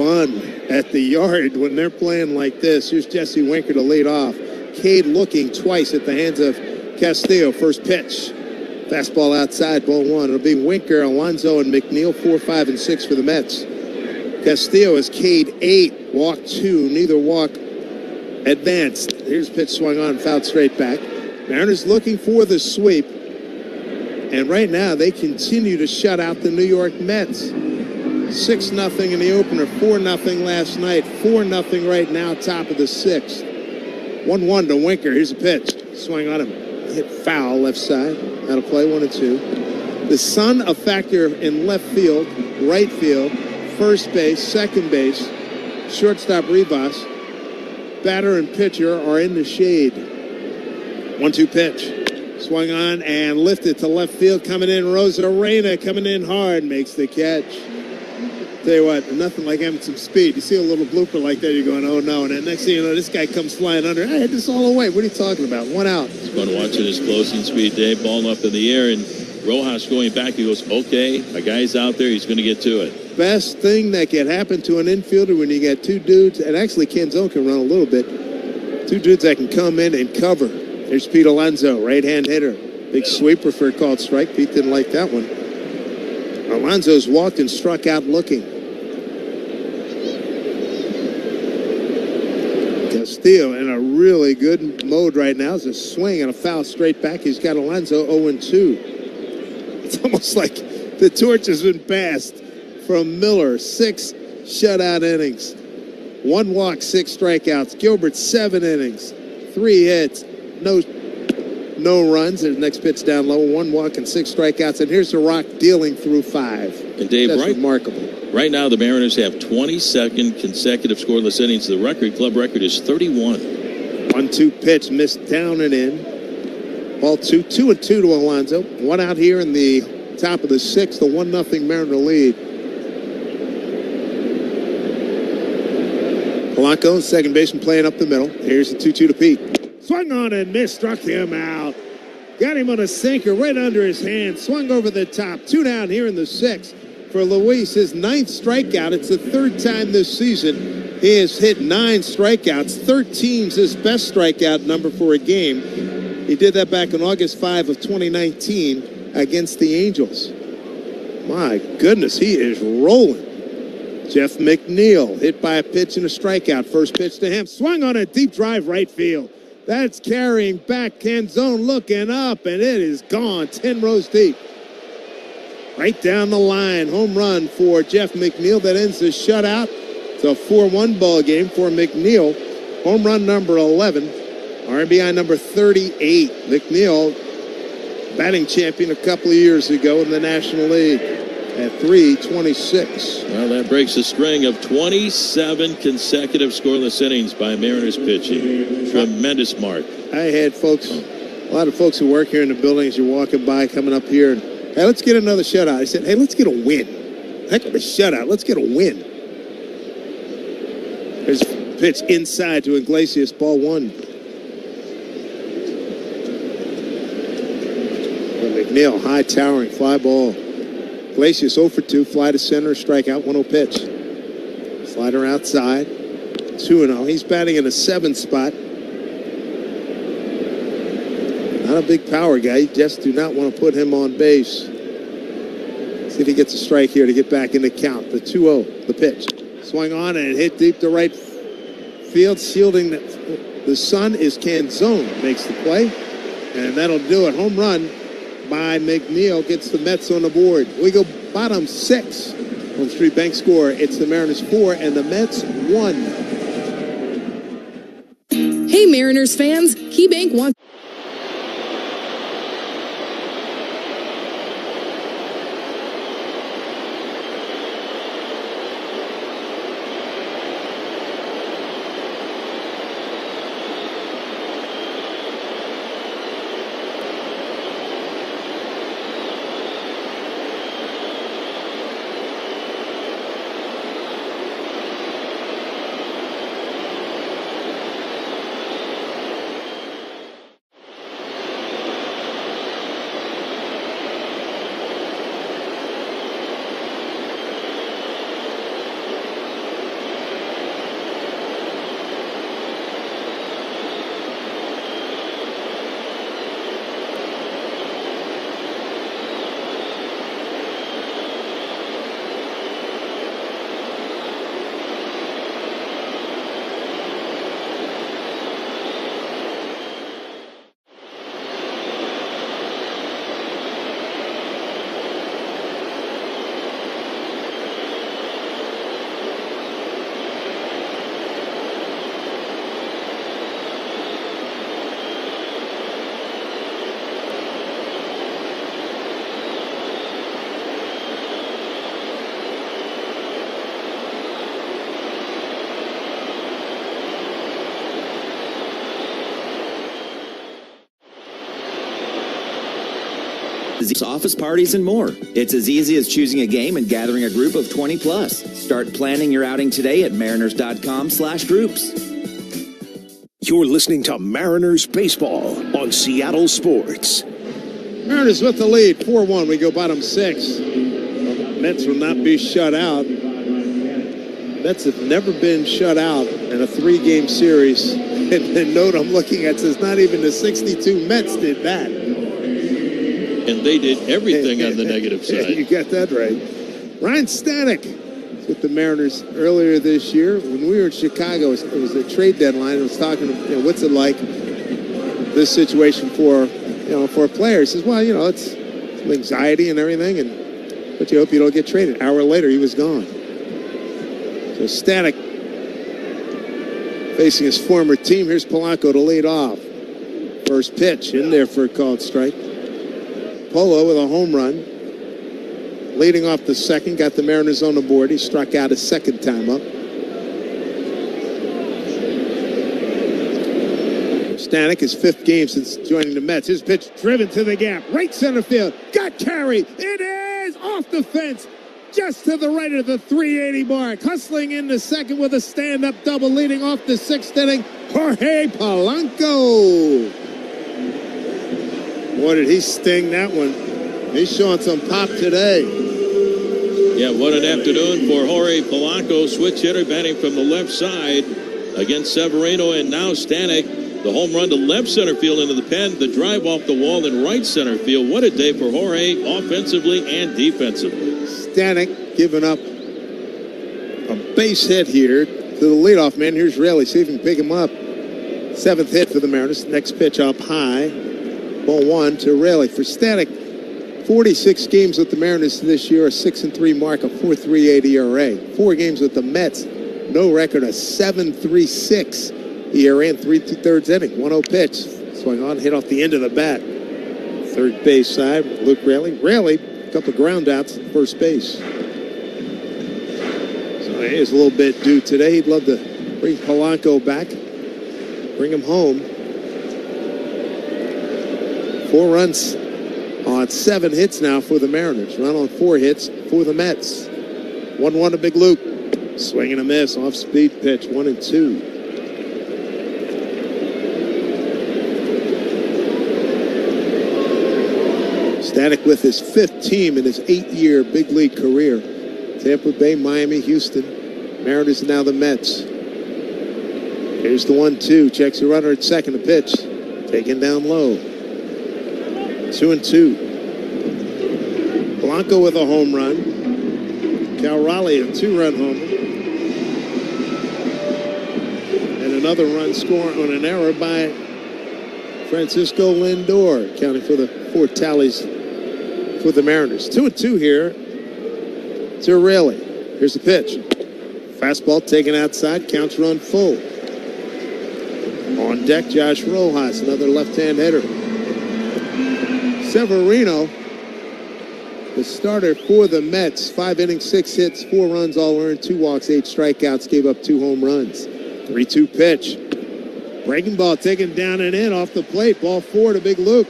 fun at the yard when they're playing like this. Here's Jesse Winker to lead off. Cade looking twice at the hands of Castillo. First pitch. Fastball outside, ball one. It'll be Winker, Alonso, and McNeil, 4, 5, and 6 for the Mets. Castillo has Cade 8, walk 2, neither walk advanced. Here's pitch swung on, fouled straight back. Mariners looking for the sweep. And right now they continue to shut out the New York Mets. 6-0 in the opener, 4-0 last night, 4-0 right now, top of the 6th. 1-1 to Winker. Here's a pitch. Swing on him. Hit foul left side. Out of play, 1-2. The Sun a factor in left field, right field, first base, second base, shortstop Rivas. Batter and pitcher are in the shade. 1-2 pitch. Swung on and lifted to left field. Coming in, Rosarena coming in hard. Makes the catch. Tell you what, nothing like having some speed. You see a little blooper like that, you're going, oh no. And then next thing you know, this guy comes flying under. I had this all away. What are you talking about? 1 out. It's fun watching his closing speed, Dave. Ball up in the air, and Rojas going back. He goes, okay, a guy's out there. He's going to get to it. Best thing that can happen to an infielder when you got two dudes, and actually Canzone can run a little bit, two dudes that can come in and cover. There's Pete Alonso, right-hand hitter. Big sweeper for a called strike. Pete didn't like that one. Alonso's walked and struck out looking. Castillo in a really good mode right now. It's a swing and a foul straight back. He's got Alonso 0-2. It's almost like the torch has been passed from Miller. 6 shutout innings. 1 walk, 6 strikeouts. Gilbert, 7 innings. 3 hits. No runs. There's the next pitch down low. 1 walk and 6 strikeouts. And here's the Rock dealing through 5. And Dave, that's remarkable. Right now, the Mariners have 22nd consecutive scoreless innings. The club record is 31. 1-2 pitch, missed down and in. Ball 2, 2-2 to Alonso. 1 out here in the top of the 6th, the 1-0 Mariner lead. Polanco, second baseman, playing up the middle. Here's the 2-2 to Pete. Swung on and missed, struck him out. Got him on a sinker right under his hand. Swung over the top. 2 down here in the 6th. For Luis, his 9th strikeout. It's the 3rd time this season he has hit 9 strikeouts. 13's his best strikeout number for a game. He did that back on August 5 of 2019 against the Angels. My goodness, he is rolling. Jeff McNeil hit by a pitch and a strikeout. First pitch to him. Swung on a deep drive right field. That's carrying back. Canzone looking up, and it is gone 10 rows deep. Right down the line, home run for Jeff McNeil. That ends the shutout. It's a 4-1 ball game for McNeil. Home run number 11, RBI number 38. McNeil, batting champion a couple of years ago in the National League at .326. Well, that breaks a string of 27 consecutive scoreless innings by Mariners pitching. Tremendous mark. I had a lot of folks who work here in the building as you're walking by, coming up here, and hey, let's get another shutout. I said, hey, let's get a win. Heck of a shutout. Let's get a win. There's a pitch inside to Iglesias, ball 1. McNeil, high towering fly ball. Iglesias 0 for 2, fly to center, strikeout, 1-0 pitch. Slider outside, 2-0. He's batting in the 7th spot. Not a big power guy. You just do not want to put him on base. See if he gets a strike here to get back in the count. The 2-0, the pitch. Swung on and hit deep to right field. Shielding the Sun is Canzone. Makes the play. And that'll do it. Home run by McNeil gets the Mets on the board. We go bottom 6. Home Street Bank score. It's the Mariners 4 and the Mets 1. Hey Mariners fans, KeyBank wants office parties, and more. It's as easy as choosing a game and gathering a group of 20 plus. Start planning your outing today at mariners.com/groups. You're listening to Mariners Baseball on Seattle Sports. Mariners with the lead, 4-1. We go bottom 6. Mets will not be shut out. Mets have never been shut out in a 3-game series. And the note I'm looking at says not even the 62 Mets did that. And they did everything on the negative side. You got that right. Ryan Stanek with the Mariners earlier this year. When we were in Chicago, it was a trade deadline. I was talking, what's it like, this situation for a player. He says, well, it's some anxiety and everything, but you hope you don't get traded. An hour later, he was gone. So Stanek facing his former team. Here's Polanco to lead off. First pitch in there for a called strike. Polo with a home run. Leading off the second, got the Mariners on the board. He struck out his second time up. Stanek, his 5th game since joining the Mets. His pitch driven to the gap. Right center field. Got carried. It is off the fence. Just to the right of the 380 mark. Hustling in the second with a stand-up double. Leading off the 6th inning, Jorge Polanco. Boy, did he sting that one. He's showing some pop today. Yeah, what an afternoon for Jorge Polanco. Switch hitter batting from the left side against Severino, and now Stanek. The home run to left center field into the pen. The drive off the wall in right center field. What a day for Jorge, offensively and defensively. Stanek giving up a base hit here to the leadoff man. Here's Raley. See if he can pick him up. 7th hit for the Mariners. Next pitch up high. Ball 1 to Raley. For Stanek, 46 games with the Mariners this year, a 6-3 mark, a 4.38 ERA. 4 games with the Mets, no record, a 7.36 ERA in 3 2/3 inning. 1-0 pitch. Swung on, hit off the end of the bat. Third base side, Luke Raley. Raley, a couple of ground outs at first base. So he is a little bit due today. He'd love to bring Polanco back, bring him home. 4 runs on 7 hits now for the Mariners. Run on 4 hits for the Mets. 1-1 to Big Luke. Swing and a miss. Off speed pitch. 1-2. Stanek with his 5th team in his 8-year big league career. Tampa Bay, Miami, Houston. Mariners now the Mets. Here's the 1-2. Checks the runner at second. A pitch. Taken down low. 2-2. Polanco with a home run. Cal Raleigh a 2-run homer. And another run score on an error by Francisco Lindor, counting for the 4 tallies for the Mariners. 2-2 here to Raley. Here's the pitch. Fastball taken outside. Counts run full. On deck, Josh Rojas, another left-hand hitter. Severino, the starter for the Mets. 5 innings, 6 hits, 4 runs, all earned, 2 walks, 8 strikeouts, gave up 2 home runs. 3-2 pitch. Breaking ball taken down and in off the plate. Ball 4 to Big Luke.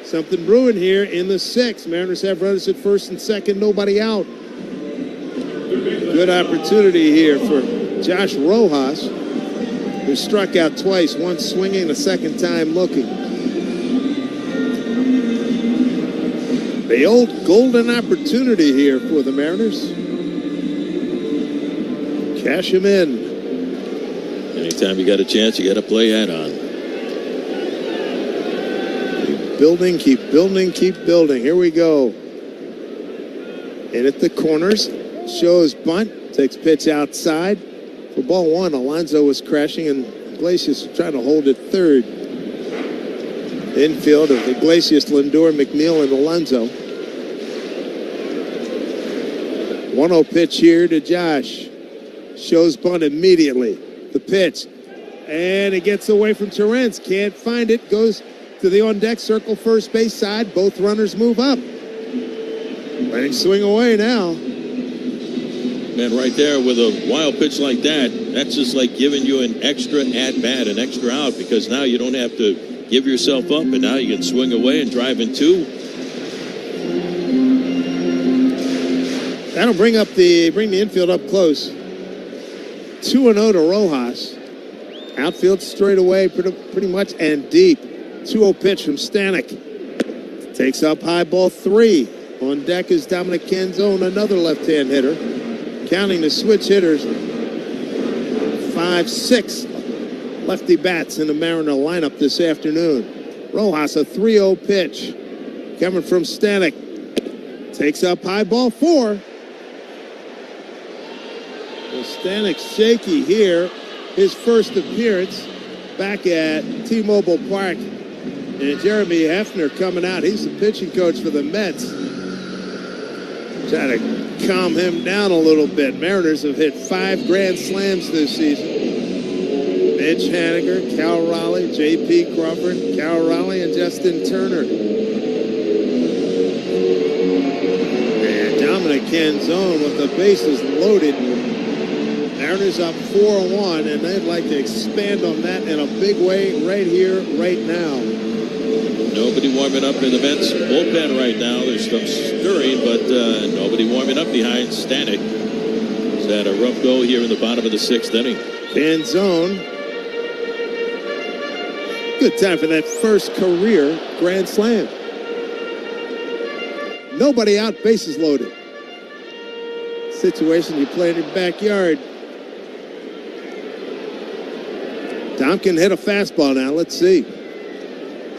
Something brewing here in the 6th. Mariners have runners at first and second, nobody out. Good opportunity here for Josh Rojas, who struck out twice, once swinging, the second time looking. The old golden opportunity here for the Mariners. Cash him in. Anytime you got a chance, you got to play head on. Keep building, keep building, keep building. Here we go. In at the corners. Shows bunt. Takes pitch outside. For ball 1, Alonso was crashing, and Iglesias trying to hold it third. Infield of Iglesias, Lindor, McNeil, and Alonso. 1-0 pitch here to Josh. Shows bunt immediately. The pitch. And it gets away from Torrance. Can't find it. Goes to the on-deck circle, first base side. Both runners move up. Letting swing away now. Man, right there with a wild pitch like that, that's just like giving you an extra at-bat, an extra out, because now you don't have to give yourself up, and now you can swing away and drive in 2. That'll bring the infield up close. 2-0 to Rojas. Outfield straight away pretty much and deep. 2-0 pitch from Stanek. Takes up high, ball 3. On deck is Dominic Canzone, another left-hand hitter. Counting the switch hitters, 5-6 lefty bats in the Mariner lineup this afternoon. Rojas, a 3-0 pitch coming from Stanek. Takes up high, ball 4. Well, Stanek's shaky here. His first appearance back at T-Mobile Park. And Jeremy Hefner coming out. He's the pitching coach for the Mets. Trying to calm him down a little bit. Mariners have hit 5 grand slams this season. Mitch Haniger, Cal Raleigh, J.P. Crawford, Cal Raleigh, and Justin Turner. And Dominic Canzone with the bases loaded. Mariners up 4-1, and they'd like to expand on that in a big way right here, right now. Nobody warming up in the Mets bullpen right now. There's some stirring, but nobody warming up behind Stanek. He's had a rough go here in the bottom of the 6th inning. Canzone. Good time for that first career grand slam. Nobody out, bases loaded. Situation you play in your backyard. Dom can hit a fastball now. Let's see.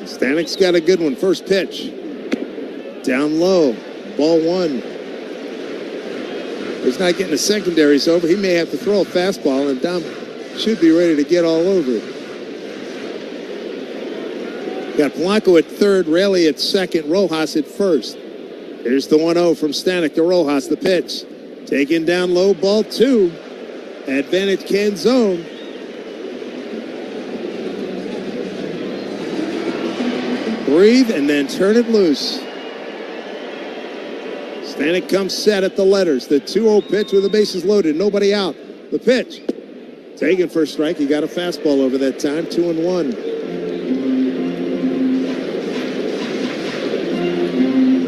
Stanek's got a good one. First pitch. Down low. Ball 1. He's not getting the secondaries over. He may have to throw a fastball, and Dom should be ready to get all over it. Got Polanco at third, Raley at second, Rojas at first. Here's the 1-0 from Stanek to Rojas. The pitch. Taken down low, ball 2. Advantage Canzone. Breathe and then turn it loose. Stanek comes set at the letters. The 2-0 pitch with the bases loaded. Nobody out. The pitch. Taken for a strike. He got a fastball over that time. 2-1.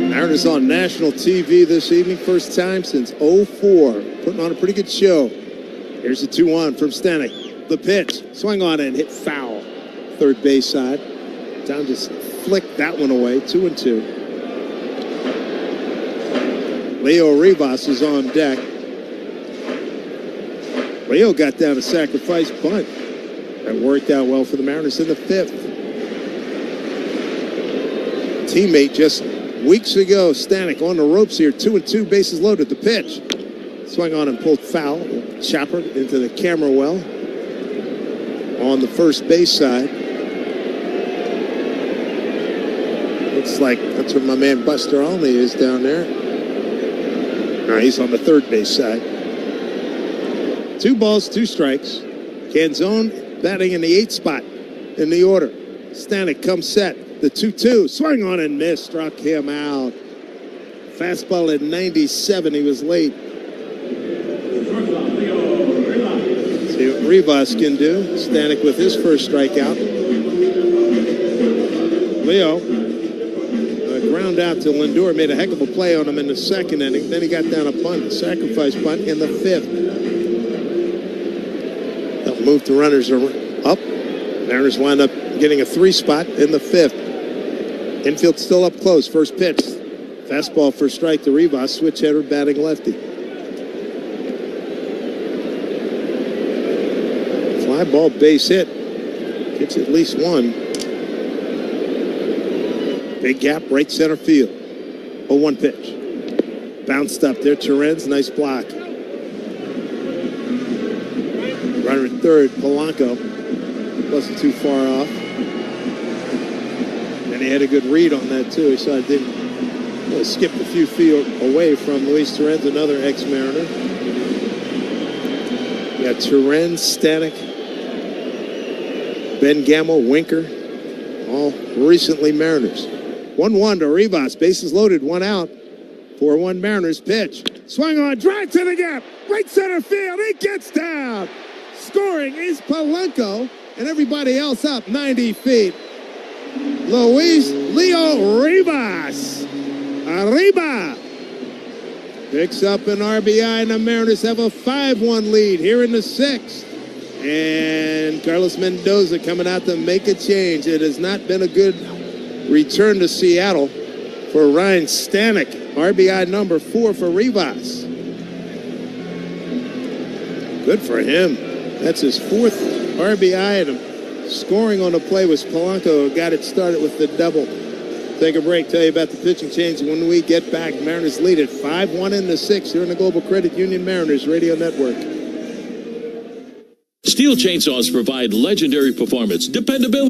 Mariners on national TV this evening. First time since 2004. Putting on a pretty good show. Here's the 2-1 from Stanek. The pitch. Swung on and hit foul. Third base side. Tom just flicked that one away. 2-2. Leo Rivas is on deck. Leo got down a sacrifice bunt. That worked out well for the Mariners in the 5th. Teammate just weeks ago, Stanek on the ropes here. 2-2, bases loaded. The pitch. Swung on and pulled foul. Chopper into the camera well on the first base side. Looks like that's where my man Buster Olney is down there. No, he's on the third base side. 2 balls, 2 strikes. Canzone batting in the 8th spot in the order. Stanek comes set. The 2-2. Swung on and missed. Struck him out. Fastball at 97. He was late. See what Rivas can do. Stanek with his first strikeout. Leo. Ground out to Lindor, made a heck of a play on him in the 2nd inning. Then he got down a bunt, sacrifice bunt in the 5th. They'll move the runners up. Mariners wind up getting a 3 spot in the 5th. Infield still up close. First pitch. Fastball for strike to Rivas. Switch hitter batting lefty. Fly ball base hit. Gets at least one. Big gap, right center field. 0-1 pitch. Bounced up there, Terrence, nice block. Runner at third, Polanco. Wasn't too far off. And he had a good read on that, too. He saw it didn't skipped a few feet away from Luis Terrence, another ex-Mariner. You got Terrence, Stanek, Ben Gamel, Winker, all recently Mariners. 1-1 to Rivas. Bases loaded. 1 out. 4-1 Mariners. Pitch. Swung on. Drive to the gap. Right center field. He gets down. Scoring is Polanco. And everybody else up 90 feet. Leo Rivas. Arriba. Picks up an RBI, and the Mariners have a 5-1 lead here in the 6th. And Carlos Mendoza coming out to make a change. It has not been a good return to Seattle for Ryan Stanek. RBI number 4 for Rivas. Good for him. That's his 4th RBI, and scoring on the play was Polanco, who got it started with the double. Take a break, tell you about the pitching change when we get back. Mariners lead at 5-1 in the 6th here in the Global Credit Union Mariners Radio Network. Steel chainsaws provide legendary performance, dependability.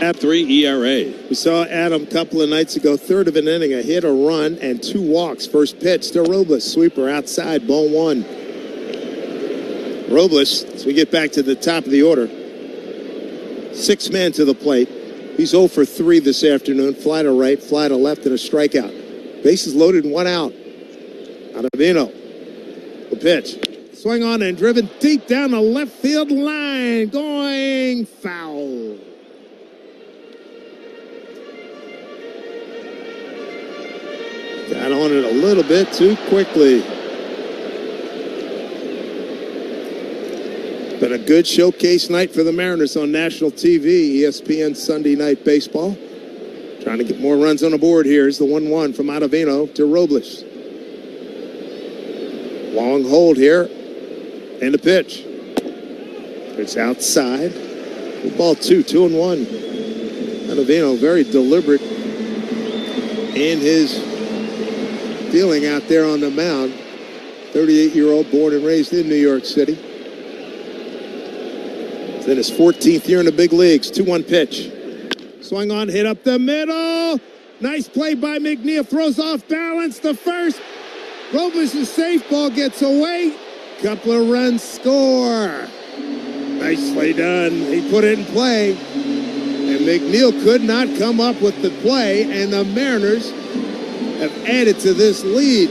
At 3 ERA. We saw Adam a couple of nights ago, third of an inning, a hit, a run, and 2 walks. First pitch to Robles, sweeper outside, ball 1. Robles, as we get back to the top of the order, 6 men to the plate. He's 0 for 3 this afternoon. Fly to right, fly to left, and a strikeout. Bases loaded and 1 out. Ottavino, the pitch. Swing on and driven deep down the left field line. Going foul. Got on it a little bit too quickly. Been a good showcase night for the Mariners on national TV, ESPN Sunday Night Baseball. Trying to get more runs on the board here. Here's the 1-1 from Ottavino to Robles. Long hold here. And the pitch. It's outside. Ball 2, 2-1. Ottavino very deliberate in his dealing out there on the mound. 38-year-old, born and raised in New York City. It's in his 14th year in the big leagues. 2-1 pitch. Swung on, hit up the middle. Nice play by McNeil. Throws off balance to first. Robles is safe. Ball gets away. Couple of runs score. Nicely done. He put it in play. And McNeil could not come up with the play. And the Mariners have added to this lead.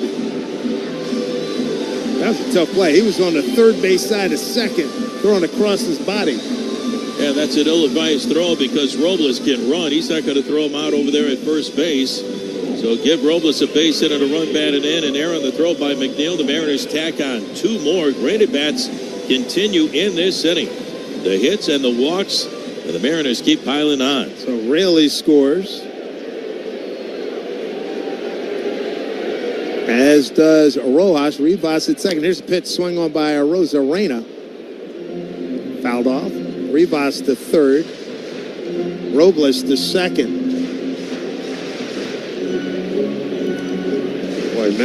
That was a tough play. He was on the third base side of second, throwing across his body. Yeah, that's an ill-advised throw because Robles can run. He's not going to throw him out over there at first base. So give Robles a base hit and a run batted in, and error on the throw by McNeil. The Mariners tack on 2 more. Great at-bats continue in this inning. The hits and the walks, and the Mariners keep piling on. So Raley scores. As does Rojas. Rivas at second. Here's a pitch swung on by Rosarena. Fouled off. Rivas to third. Robles to second.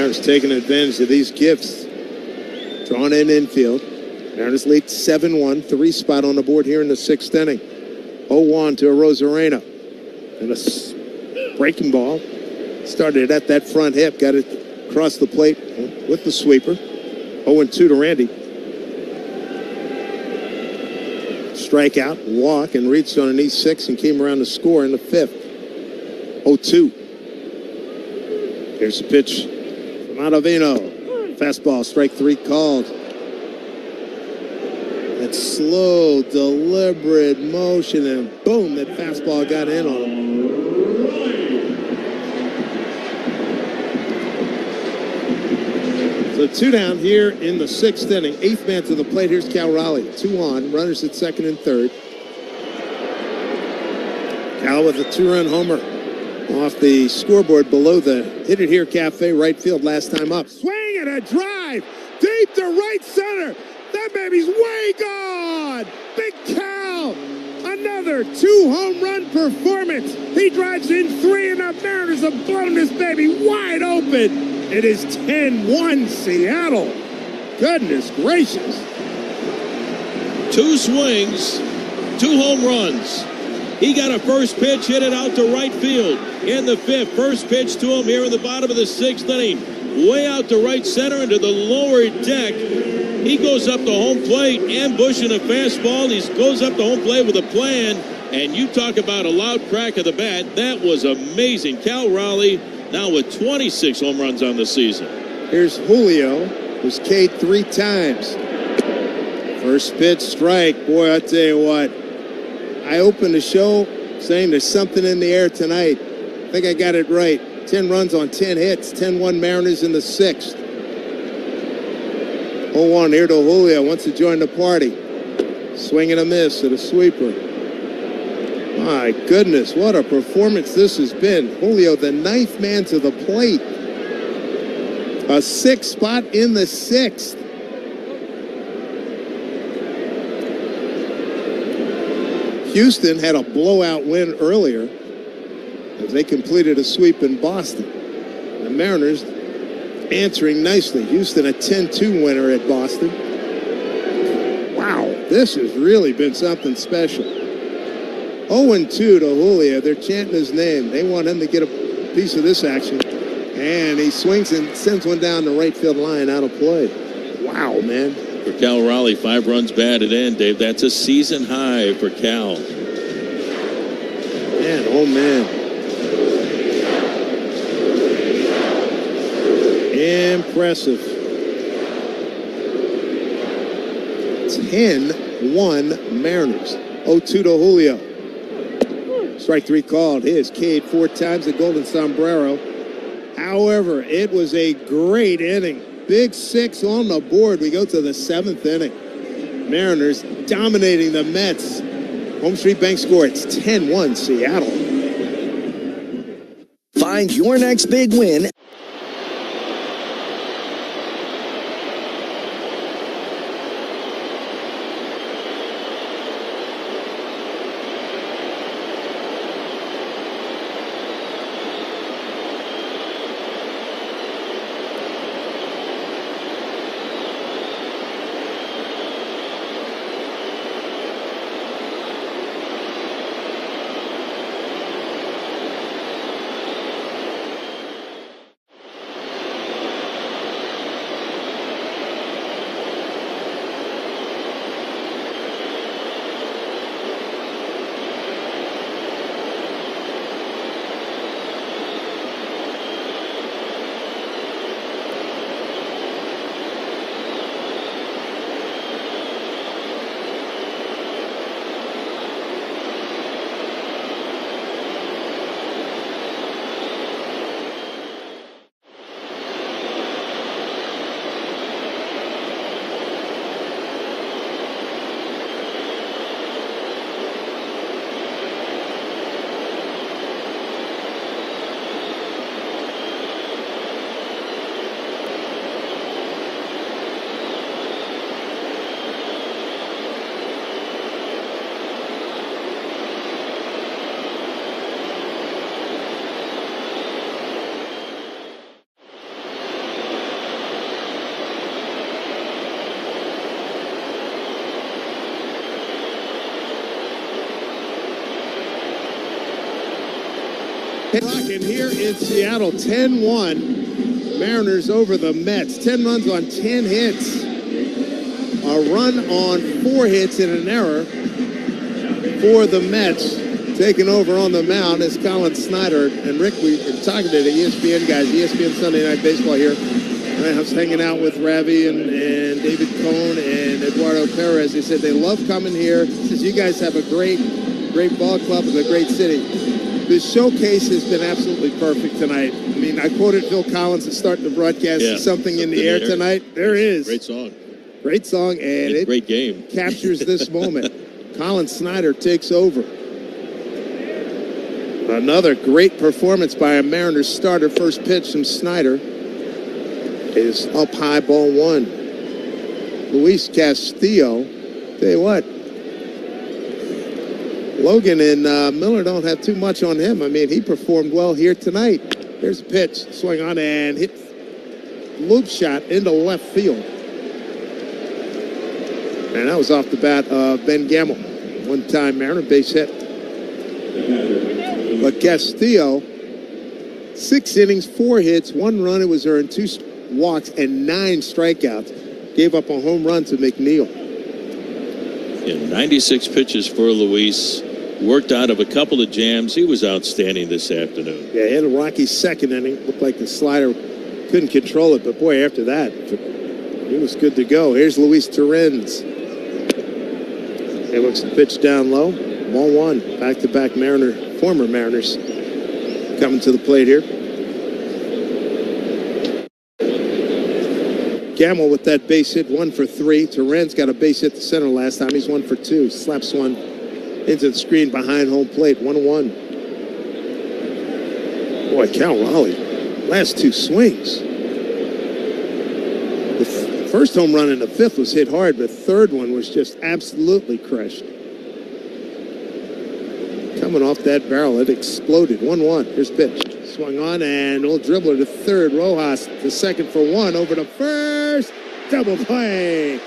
Mariners taking advantage of these gifts. Drawn in infield. Mariners lead 7-1. 3 spot on the board here in the 6th inning. 0-1 to Rosarena. And a breaking ball. Started at that front hip. Got it across the plate with the sweeper. 0-2 to Randy. Strikeout, walk, and reached on an E6 and came around to score in the 5th. 0-2. Here's the pitch from Ottavino. Fastball, strike 3 called. That slow, deliberate motion, and boom, that fastball got in on him. So 2 down here in the 6th inning. 8th man to the plate. Here's Cal Raleigh. 2 on. Runners at 2nd and 3rd. Cal with a 2-run homer off the scoreboard below the Hit It Here Cafe right field last time up. Swing and a drive deep to right center. That baby's way gone. Big Cal. Another 2-home run performance. He drives in 3 and the Mariners have blown this baby wide open. It is 10-1 Seattle. Goodness gracious. 2 swings, 2 home runs. He got a first pitch, hit it out to right field in the 5th. First pitch to him here in the bottom of the 6th inning. Way out to right center into the lower deck. He goes up to home plate, ambushing a fastball. He goes up to home plate with a plan. And you talk about a loud crack of the bat. That was amazing. Cal Raleigh now with 26 home runs on the season. Here's Julio, who's K'd 3 times. First pitch, strike. Boy, I tell you what. I opened the show saying there's something in the air tonight. I think I got it right. 10 runs on 10 hits. 10-1 Mariners in the 6th. 0-1 here to Julio. Wants to join the party. Swing and a miss at a sweeper. My goodness, what a performance this has been. Julio, the 9th man to the plate. A 6th spot in the 6th. Houston had a blowout win earlier as they completed a sweep in Boston. The Mariners answering nicely. Houston a 10-2 winner at Boston. Wow, this has really been something special. 0-2 to Julio. They're chanting his name. They want him to get a piece of this action. And he swings and sends one down the right field line out of play. Wow, man. For Cal Raleigh, 5 runs batted in, Dave. That's a season high for Cal. Man, oh man. Impressive. 10-1 Mariners. 0-2 to Julio. Strike 3 called. His K'd 4 times the Golden Sombrero. However, it was a great inning. Big 6 on the board. We go to the 7th inning. Mariners dominating the Mets. Home Street Bank score. It's 10-1 Seattle. Find your next big win Rocking here in Seattle, 10-1. Mariners over the Mets. 10 runs on 10 hits. A run on 4 hits and an error for the Mets. Taking over on the mound is Colin Snyder. And Rick, we've been talking to the ESPN guys, ESPN Sunday Night Baseball here. And I was hanging out with Ravi and David Cohn and Eduardo Perez. They said they love coming here. Says you guys have a great ball club and a great city. The showcase has been absolutely perfect tonight. I mean, I quoted Phil Collins at starting the broadcast. Yeah, something in the air tonight. There is. Great song. Great song, and it great game. Captures this moment. Colin Snyder takes over. Another great performance by a Mariners starter. First pitch from Snyder is up high, ball 1. Luis Castillo, tell you what, Logan and Miller don't have too much on him. I mean, he performed well here tonight. Here's a pitch, swing on and hit loop shot into left field. And that was off the bat of Ben Gamble. One-time Mariner base hit. But Castillo, 6 innings, 4 hits, 1 run. It was earned, 2 walks, and 9 strikeouts. Gave up a home run to McNeil. Yeah, 96 pitches for Luis. Worked out of a couple of jams. He was outstanding this afternoon. Yeah, he had a rocky second inning. Looked like the slider couldn't control it. But, boy, after that, he was good to go. Here's Luis Torrens. He looks to pitch down low. Ball 1. Back-to-back former Mariners coming to the plate here. Gamble with that base hit, 1 for 3. Torrens got a base hit to center last time. He's 1 for 2. Slaps one into the screen behind home plate. 1-1. Boy, Cal Raleigh, last 2 swings. The first home run in the 5th was hit hard, but the 3rd one was just absolutely crushed. Coming off that barrel, it exploded. 1-1. Here's pitch. Swung on and a little dribbler to third. Rojas to second for 1. Over to first. Double play.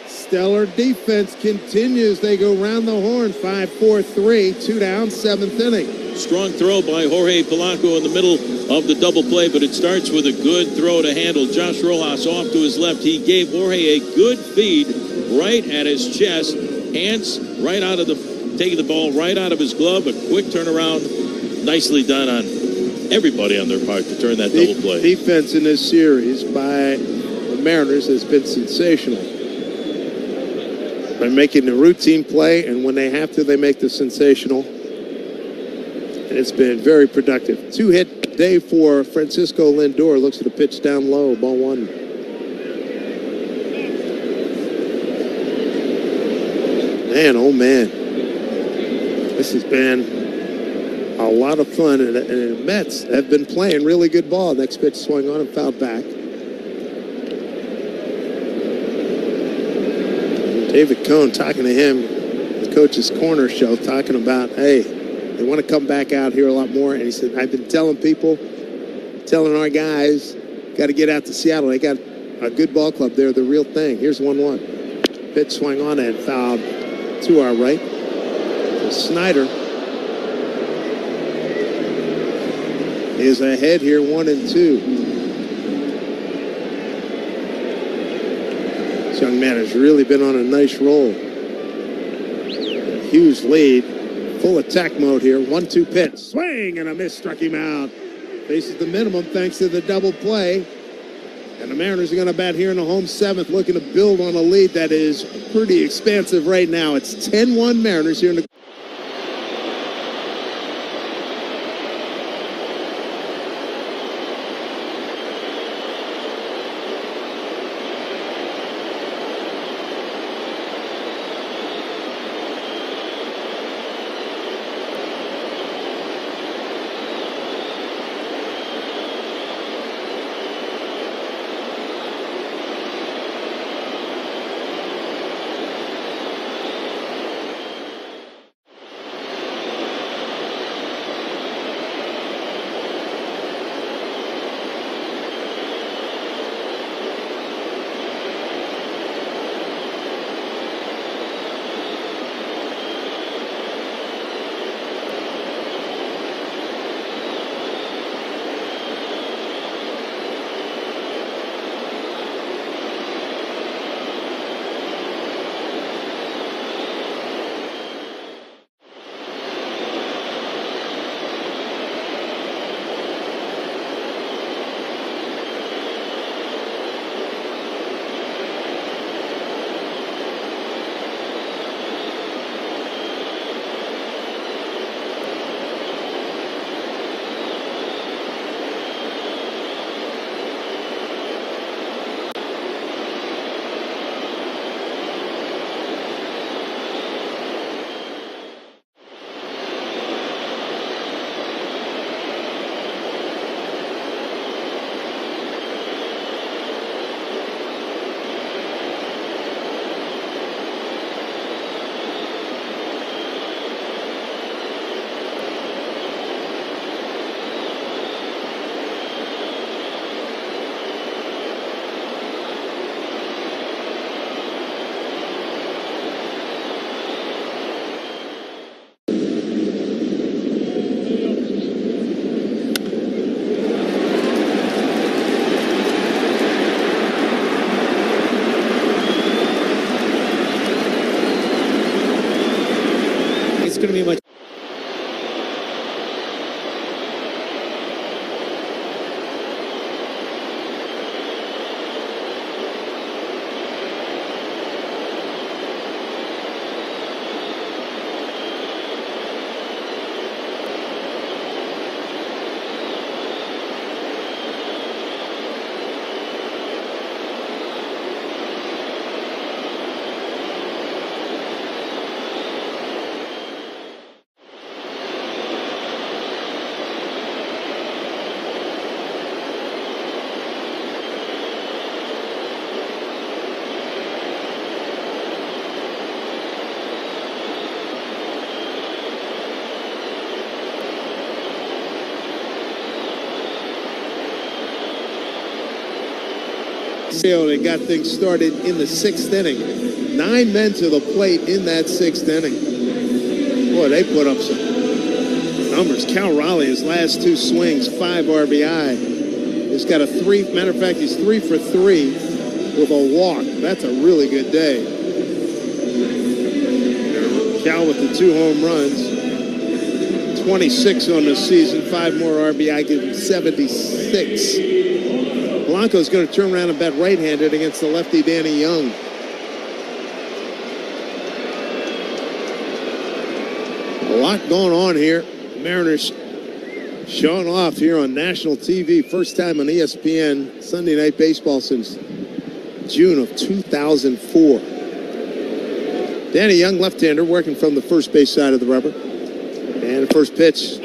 Stellar defense continues. They go round the horn. 5-4-3. 2 down. 7th inning. Strong throw by Jorge Polanco in the middle of the double play, but it starts with a good throw to handle. Josh Rojas off to his left. He gave Jorge a good feed right at his chest. Hands right out of taking the ball right out of his glove. A quick turnaround. Nicely done on everybody on their part to turn that double play. Defense in this series by the Mariners has been sensational. By making the routine play, and when they have to, they make the sensational. And it's been very productive. 2-hit day for Francisco Lindor. Looks at the pitch down low. Ball 1. Man, oh man. This has been a lot of fun, and the Mets have been playing really good ball. Next pitch swung on and fouled back. David Cohn talking to him, the coach's corner show, talking about, hey, they want to come back out here a lot more. And he said, I've been telling people, telling our guys, got to get out to Seattle. They got a good ball club there, the real thing. Here's 1-1. Pitch swung on and fouled to our right. Snyder is ahead here, 1-2. This young man has really been on a nice roll. A huge lead. Full attack mode here. 1-2 pitch. Swing and a miss. Struck him out. Faces the minimum thanks to the double play. And the Mariners are going to bat here in the home 7th, looking to build on a lead that is pretty expansive right now. It's 10-1 Mariners here in the They got things started in the 6th inning. 9 men to the plate in that 6th inning. Boy, they put up some numbers. Cal Raleigh, his last 2 swings, 5 RBI. He's got a 3. Matter of fact, he's 3 for 3 with a walk. That's a really good day. Cal with the 2 home runs. 26 on the season, 5 more RBI, gives him 76. Blanco's going to turn around and bat right-handed against the lefty Danny Young. A lot going on here. Mariners showing off here on national TV. First time on ESPN Sunday Night Baseball since June of 2004. Danny Young, left-hander, working from the first base side of the rubber. And the first pitch,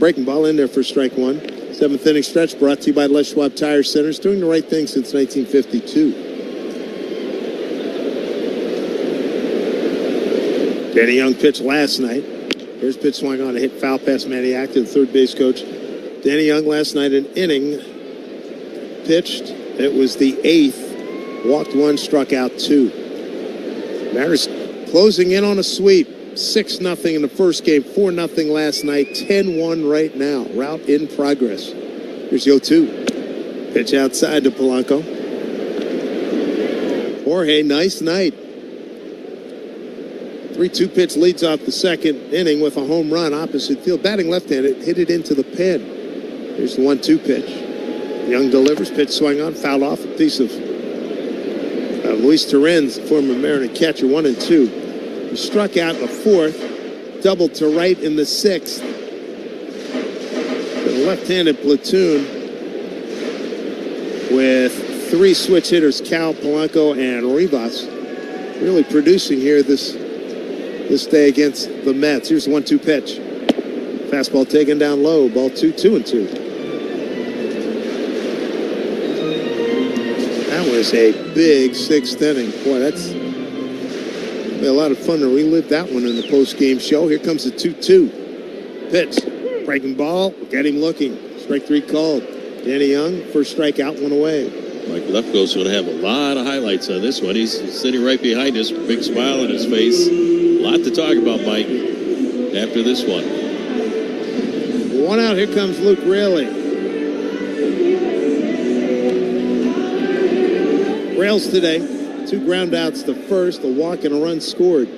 breaking ball in there for strike 1. 7th inning stretch brought to you by Les Schwab Tire Centers, doing the right thing since 1952. Danny Young pitched last night. Here's pitch swung on a hit foul past Maniac to the third base coach. Danny Young last night, an inning pitched. It was the 8th. Walked 1, struck out 2. Mariners closing in on a sweep. 6-0 in the first game, 4-0 last night, 10-1 right now. Route in progress. Here's the 0-2. Pitch outside to Polanco. Jorge, nice night. 3-2 pitch leads off the 2nd inning with a home run opposite field. Batting left-handed, hit it into the pen. Here's the 1-2 pitch. Young delivers, pitch swung on, fouled off a piece of Luis Torrens, former Mariner catcher, 1-2. He struck out in the 4th, doubled to right in the 6th. The left-handed platoon with 3 switch hitters, Cal, Polanco, and Rivas, really producing here this day against the Mets. Here's the 1-2 pitch. Fastball taken down low, ball 2, 2-2. That was a big 6th inning. Boy, that's a lot of fun to relive that one in the post-game show. Here comes the 2-2 pitch. Breaking ball. Get him looking. Strike 3 called. Danny Young, first strikeout, 1 away. Mike Lefkoe's going to have a lot of highlights on this one. He's sitting right behind us, big smile on his face. A lot to talk about, Mike, after this one. 1 out. Here comes Luke Raley. Rails today. 2 ground outs to first, a walk and a run scored.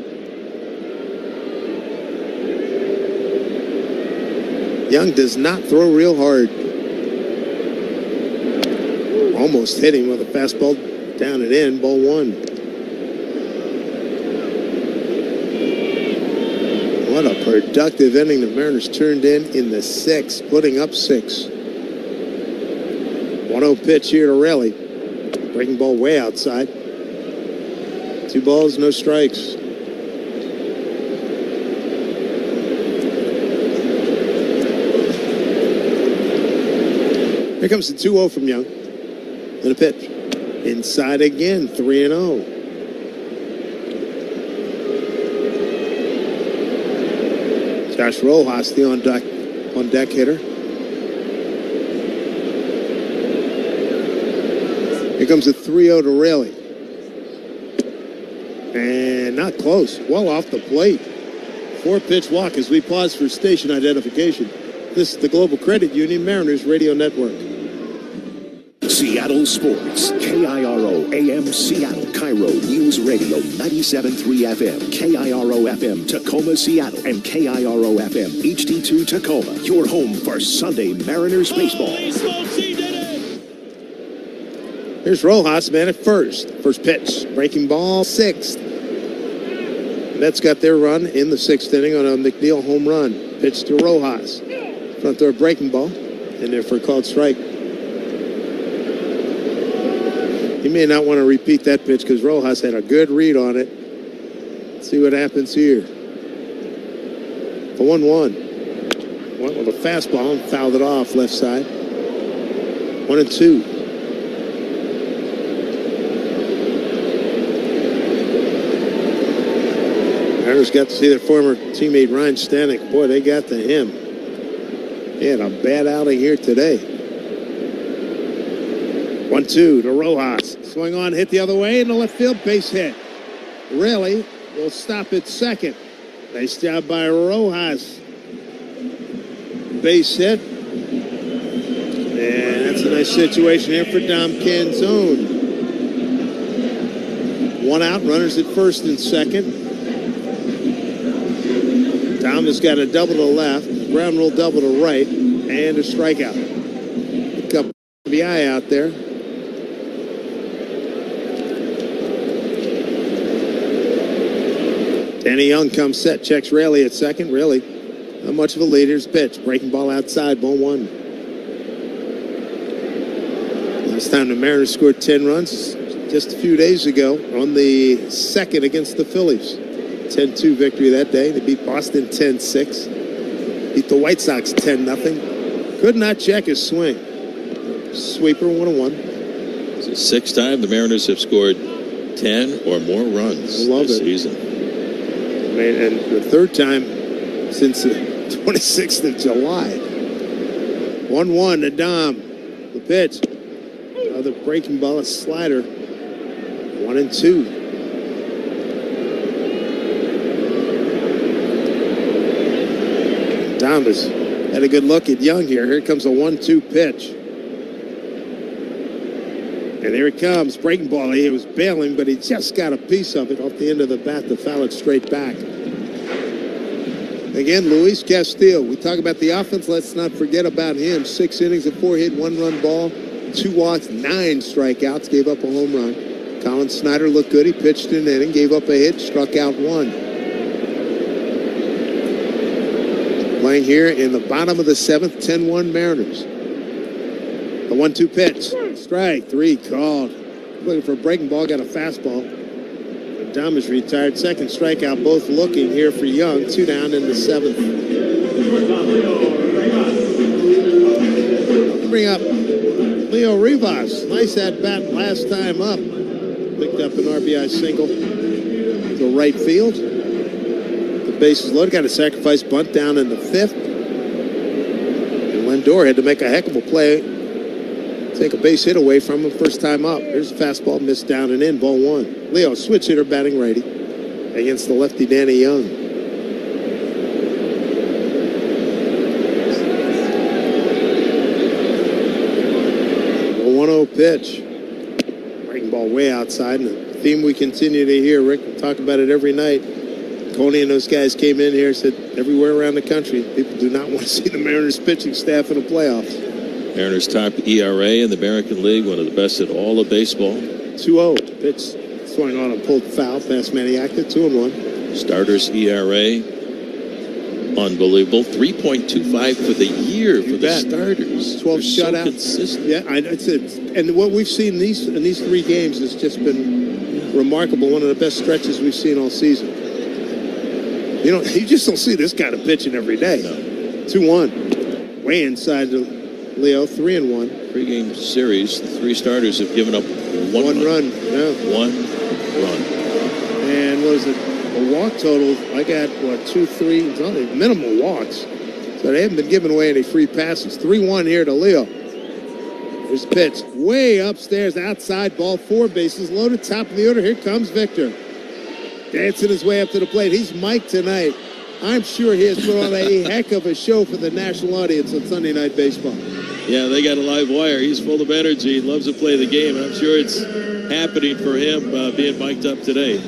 Young does not throw real hard. Almost hit him with a fastball down and in, ball 1. What a productive inning the Mariners turned in the 6th, putting up 6. 1-0 pitch here to Raleigh. Breaking ball way outside. 2 balls, no strikes. Here comes the 2-0 from Young. And a pitch. Inside again, 3-0. Josh Rojas, the on deck hitter. Here comes a 3-0 to Raleigh. And not close. Well off the plate. 4-pitch walk as we pause for station identification. This is the Global Credit Union Mariners Radio Network. Seattle Sports. KIRO AM Seattle, Cairo News Radio 97.3 FM. KIRO FM Tacoma, Seattle. And KIRO FM HD2 Tacoma. Your home for Sunday Mariners baseball. Here's Rojas, man, at first. First pitch. Breaking ball, 6th. Mets got their run in the 6th inning on a McNeil home run. Pitch to Rojas. Front door breaking ball. In there for a called strike. He may not want to repeat that pitch because Rojas had a good read on it. Let's see what happens here. The 1-1. Went with a fastball and fouled it off left side. 1-2. Mariners got to see their former teammate Ryan Stanek. Boy, they got to him. He had a bad outing here today. 1-2 1-2 to Rojas. Swing on, hit the other way in the left field, base hit. Raley will stop at second. Nice job by Rojas. Base hit. And that's a nice situation here for Dom Canzone. One out, runners at first and second. Dom has got a double to left, ground rule double to right, and a strikeout. Pick up the eye out there. Danny Young comes set, checks Raley at second. Raley, not much of a leader. His pitch, breaking ball outside, ball one. Last time the Mariners scored 10 runs, just a few days ago on the second against the Phillies. 10-2 victory that day. They beat Boston 10-6. Beat the White Sox 10-0. Could not check his swing. Sweeper 1-1. It's the sixth time the Mariners have scored 10 or more runs this season. And the third time since the 26th of July. 1-1 to Dom. The pitch. Another breaking ball, a slider. 1-2. Dom has had a good look at Young here. Here comes a 1-2 pitch. And here it comes. Breaking ball. He was bailing, but he just got a piece of it off the end of the bat to foul it straight back. Again, Luis Castillo. We talk about the offense. Let's not forget about him. 6 innings, a 4-hit, 1-run ball, 2 walks, 9 strikeouts, gave up a home run. Colin Snyder looked good. He pitched an inning, gave up a hit, struck out 1. Playing here in the bottom of the 7th, 10-1 Mariners. The 1-2 pitch. Strike 3 called. Looking for a breaking ball, got a fastball. Dom is retired. Second strikeout, both looking here for Young. 2 down in the 7th. Bring up Leo Rivas. Nice at bat last time up. Picked up an RBI single to right field. The bases loaded. Got a sacrifice bunt down in the 5th. And Lindor had to make a heck of a play. Take a base hit away from him first time up. Here's a fastball missed down and in, ball 1. Leo, switch hitter, batting righty against the lefty Danny Young. A 1-0 pitch. Breaking ball way outside. And the theme we continue to hear, Rick, we talk about it every night. Coney and those guys came in here and said everywhere around the country, people do not want to see the Mariners pitching staff in the playoffs. Mariners top ERA in the American League, one of the best in all of baseball. 2-0. Pitch swung on and pulled foul past Maniac to 2-1. Starters ERA, unbelievable. 3.25 for the year for the starters. 12 shutouts. So consistent. Yeah, it's and what we've seen in these 3 games has just been remarkable. One of the best stretches we've seen all season. You just don't see this kind of pitching every day. No. 2-1. Way inside to Leo, 3-1. 3-game series, the 3 starters have given up one run. Yeah. 1 run. And what is it? A walk total, I got, 2, 3, minimal walks. So they haven't been giving away any free passes. 3-1 here to Leo. Here's the pitch. Way upstairs, outside, ball 4, bases loaded, top of the order. Here comes Victor. Dancing his way up to the plate. He's Mike tonight. I'm sure he has put on a heck of a show for the national audience on Sunday Night Baseball. Yeah, they got a live wire. He's full of energy. He loves to play the game. I'm sure it's happening for him being mic'd up today.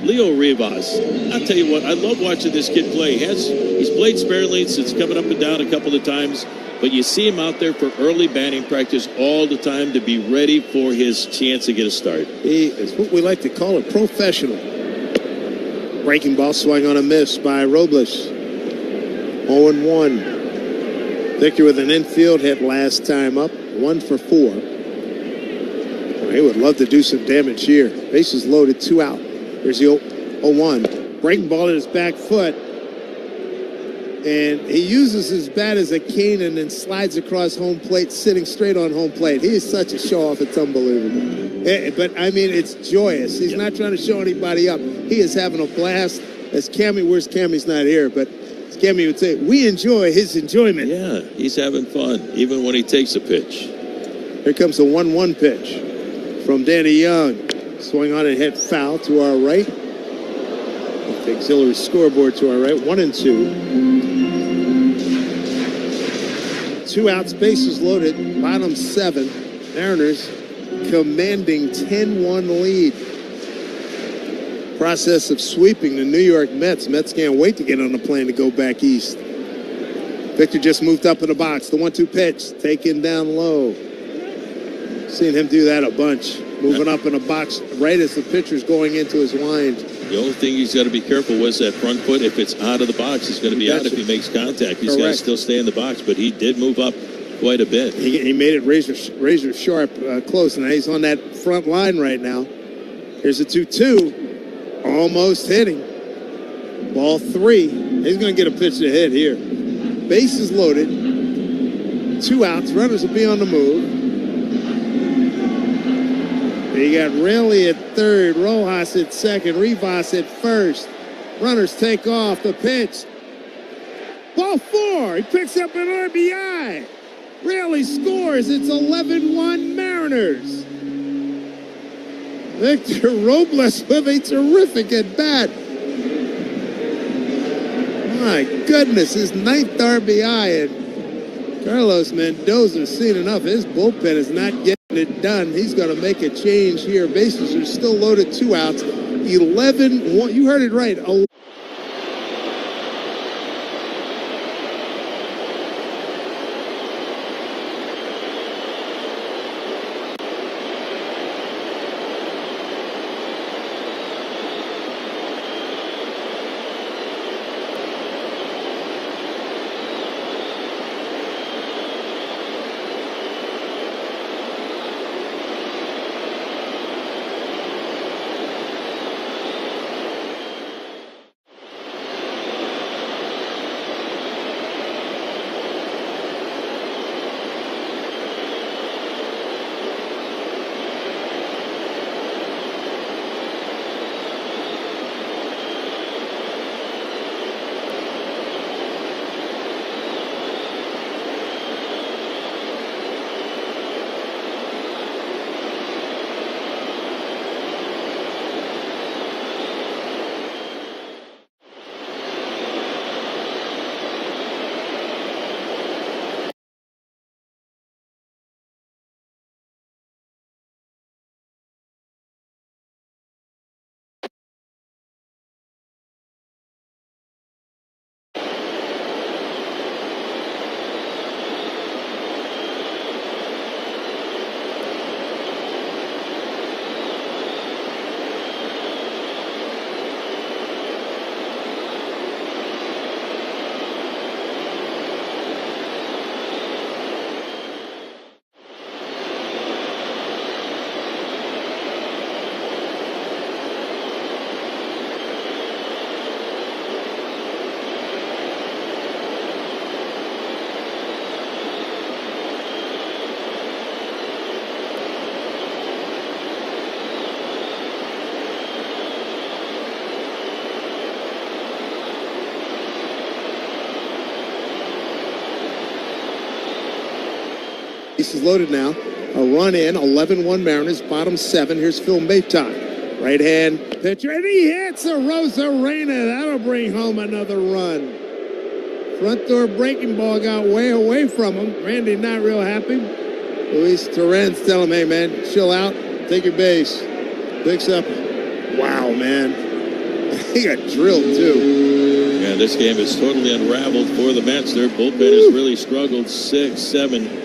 Leo Rivas. I'll tell you what, I love watching this kid play. He's played sparingly since coming up and down a couple of times, but you see him out there for early batting practice all the time to be ready for his chance to get a start. He is what we like to call a professional. Breaking ball swung on a miss by Robles. 0-1. Victor with an infield hit last time up. 1 for 4. He would love to do some damage here. Bases loaded, 2 out. Here's the 0-1. Breaking ball at his back foot. And he uses his bat as a cane and then slides across home plate, sitting straight on home plate. He is such a show-off, it's unbelievable. But, I mean, it's joyous. He's not trying to show anybody up. He is having a blast. As Cammy, where's Cammy's not here, but as Cammy would say, we enjoy his enjoyment. Yeah, he's having fun, even when he takes a pitch. Here comes the 1-1 pitch from Danny Young. Swing on and hit foul to our right. The auxiliary scoreboard to our right. 1-2. 2 outs, bases loaded. Bottom 7. Mariners commanding 10-1 lead. Process of sweeping the New York Mets. Mets can't wait to get on the plane to go back east. Victor just moved up in the box. The 1-2 pitch, taken down low. Seen him do that a bunch. Moving up in the box right as the pitcher's going into his wind. The only thing he's got to be careful with is that front foot. If it's out of the box, it's going to be out if he makes contact. He's got to still stay in the box, but he did move up quite a bit. He made it razor sharp close, and he's on that front line right now. Here's a 2-2. Almost hitting. Ball 3. He's going to get a pitch to hit here. Bases loaded. 2 outs. Runners will be on the move. You got Rayleigh at third, Rojas at second, Rivas at first. Runners take off. The pitch. Ball 4. He picks up an RBI. Rayleigh scores. It's 11-1 Mariners. Victor Robles with a terrific at bat. My goodness, his 9th RBI, and Carlos Mendoza's seen enough. His bullpen is not getting it done. He's going to make a change here. Bases are still loaded. 2 outs. 11-1. You heard it right. Bases loaded now. A run in. 11-1 Mariners. Bottom 7. Here's Phil Mayton. Right hand pitcher. And he hits a Rosarena. That'll bring home another run. Front door breaking ball got way away from him. Randy not real happy. Luis Torrens tell him, hey, man, chill out. Take your base. Picks up. Wow, man. He got drilled, too. Yeah, this game is totally unraveled for the Mets. Their bullpen has really struggled. 6, 7,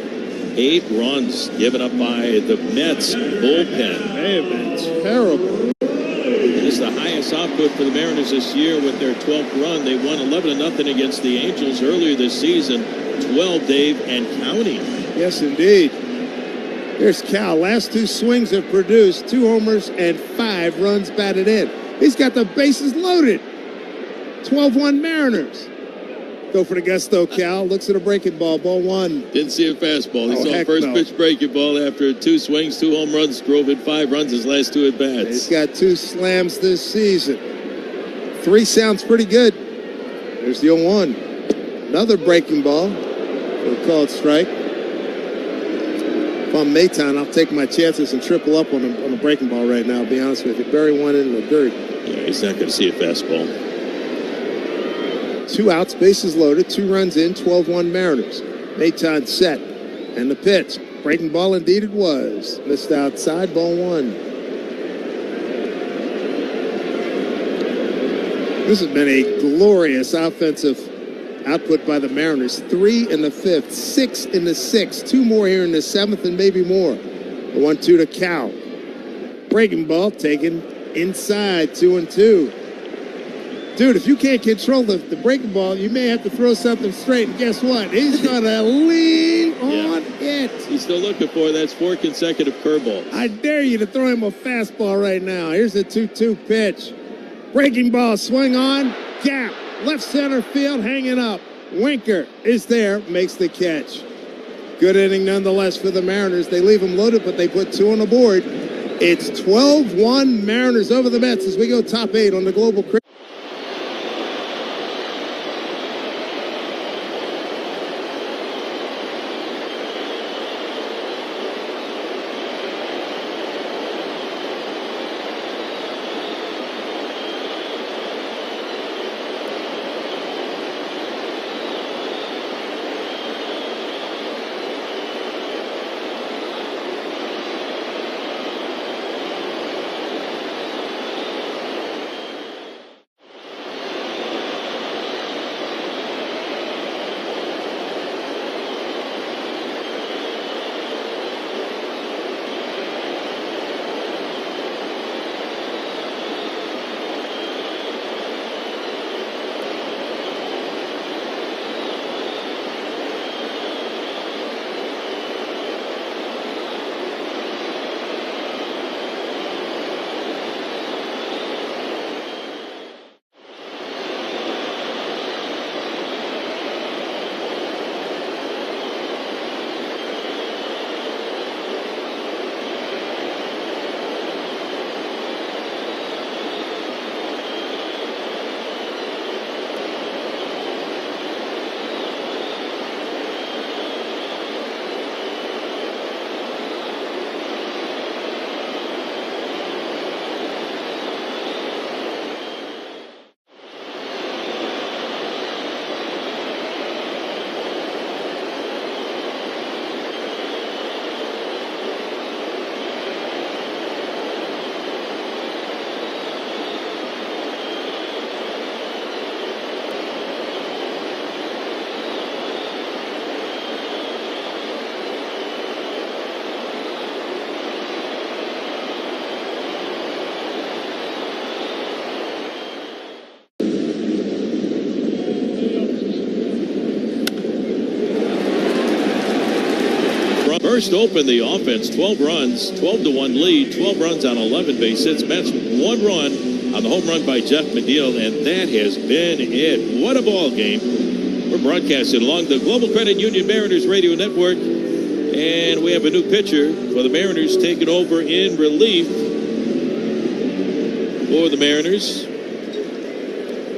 8 runs given up by the Mets bullpen. They have been terrible. It is the highest output for the Mariners this year with their 12th run. They won 11-0 against the Angels earlier this season. 12, Dave, and counting. Yes, indeed. Here's Cal. Last 2 swings have produced 2 homers and 5 runs batted in. He's got the bases loaded. 12-1 Mariners. Go for the gusto, Cal. Looks at a breaking ball. Ball 1. Didn't see a fastball. He saw first pitch breaking ball after 2 swings, 2 home runs, drove in 5 runs his last 2 at bats. He's got 2 slams this season. 3 sounds pretty good. There's the 0-1. Another breaking ball for a called strike. I'm Maytown, I'll take my chances and triple up on a breaking ball right now, I'll be honest with you. Bury one in the dirt. Yeah, he's not going to see a fastball. 2 outs, bases loaded, 2 runs in, 12-1 Mariners. Maytown set, and the pitch. Breaking ball indeed it was. Missed outside, ball 1. This has been a glorious offensive output by the Mariners. 3 in the 5th, 6 in the 6th, 2 more here in the 7th, and maybe more. The 1-2 to Cal. Breaking ball taken inside, 2-2. Dude, if you can't control the breaking ball, you may have to throw something straight. And guess what? He's going to lean on it. He's still looking for that's 4 consecutive curveballs. I dare you to throw him a fastball right now. Here's a 2-2 pitch. Breaking ball, swing on, gap, left center field, hanging up. Winker is there, makes the catch. Good inning nonetheless for the Mariners. They leave them loaded, but they put 2 on the board. It's 12-1 Mariners over the Mets as we go top 8 on the Global Cricket. First open the offense, 12 runs, 12-1 lead, 12 runs on 11 base hits. Mets 1 run on the home run by Jeff McNeil, and that has been it. What a ball game. We're broadcasting along the Global Credit Union Mariners Radio Network, and we have a new pitcher for the Mariners taking over in relief for the Mariners.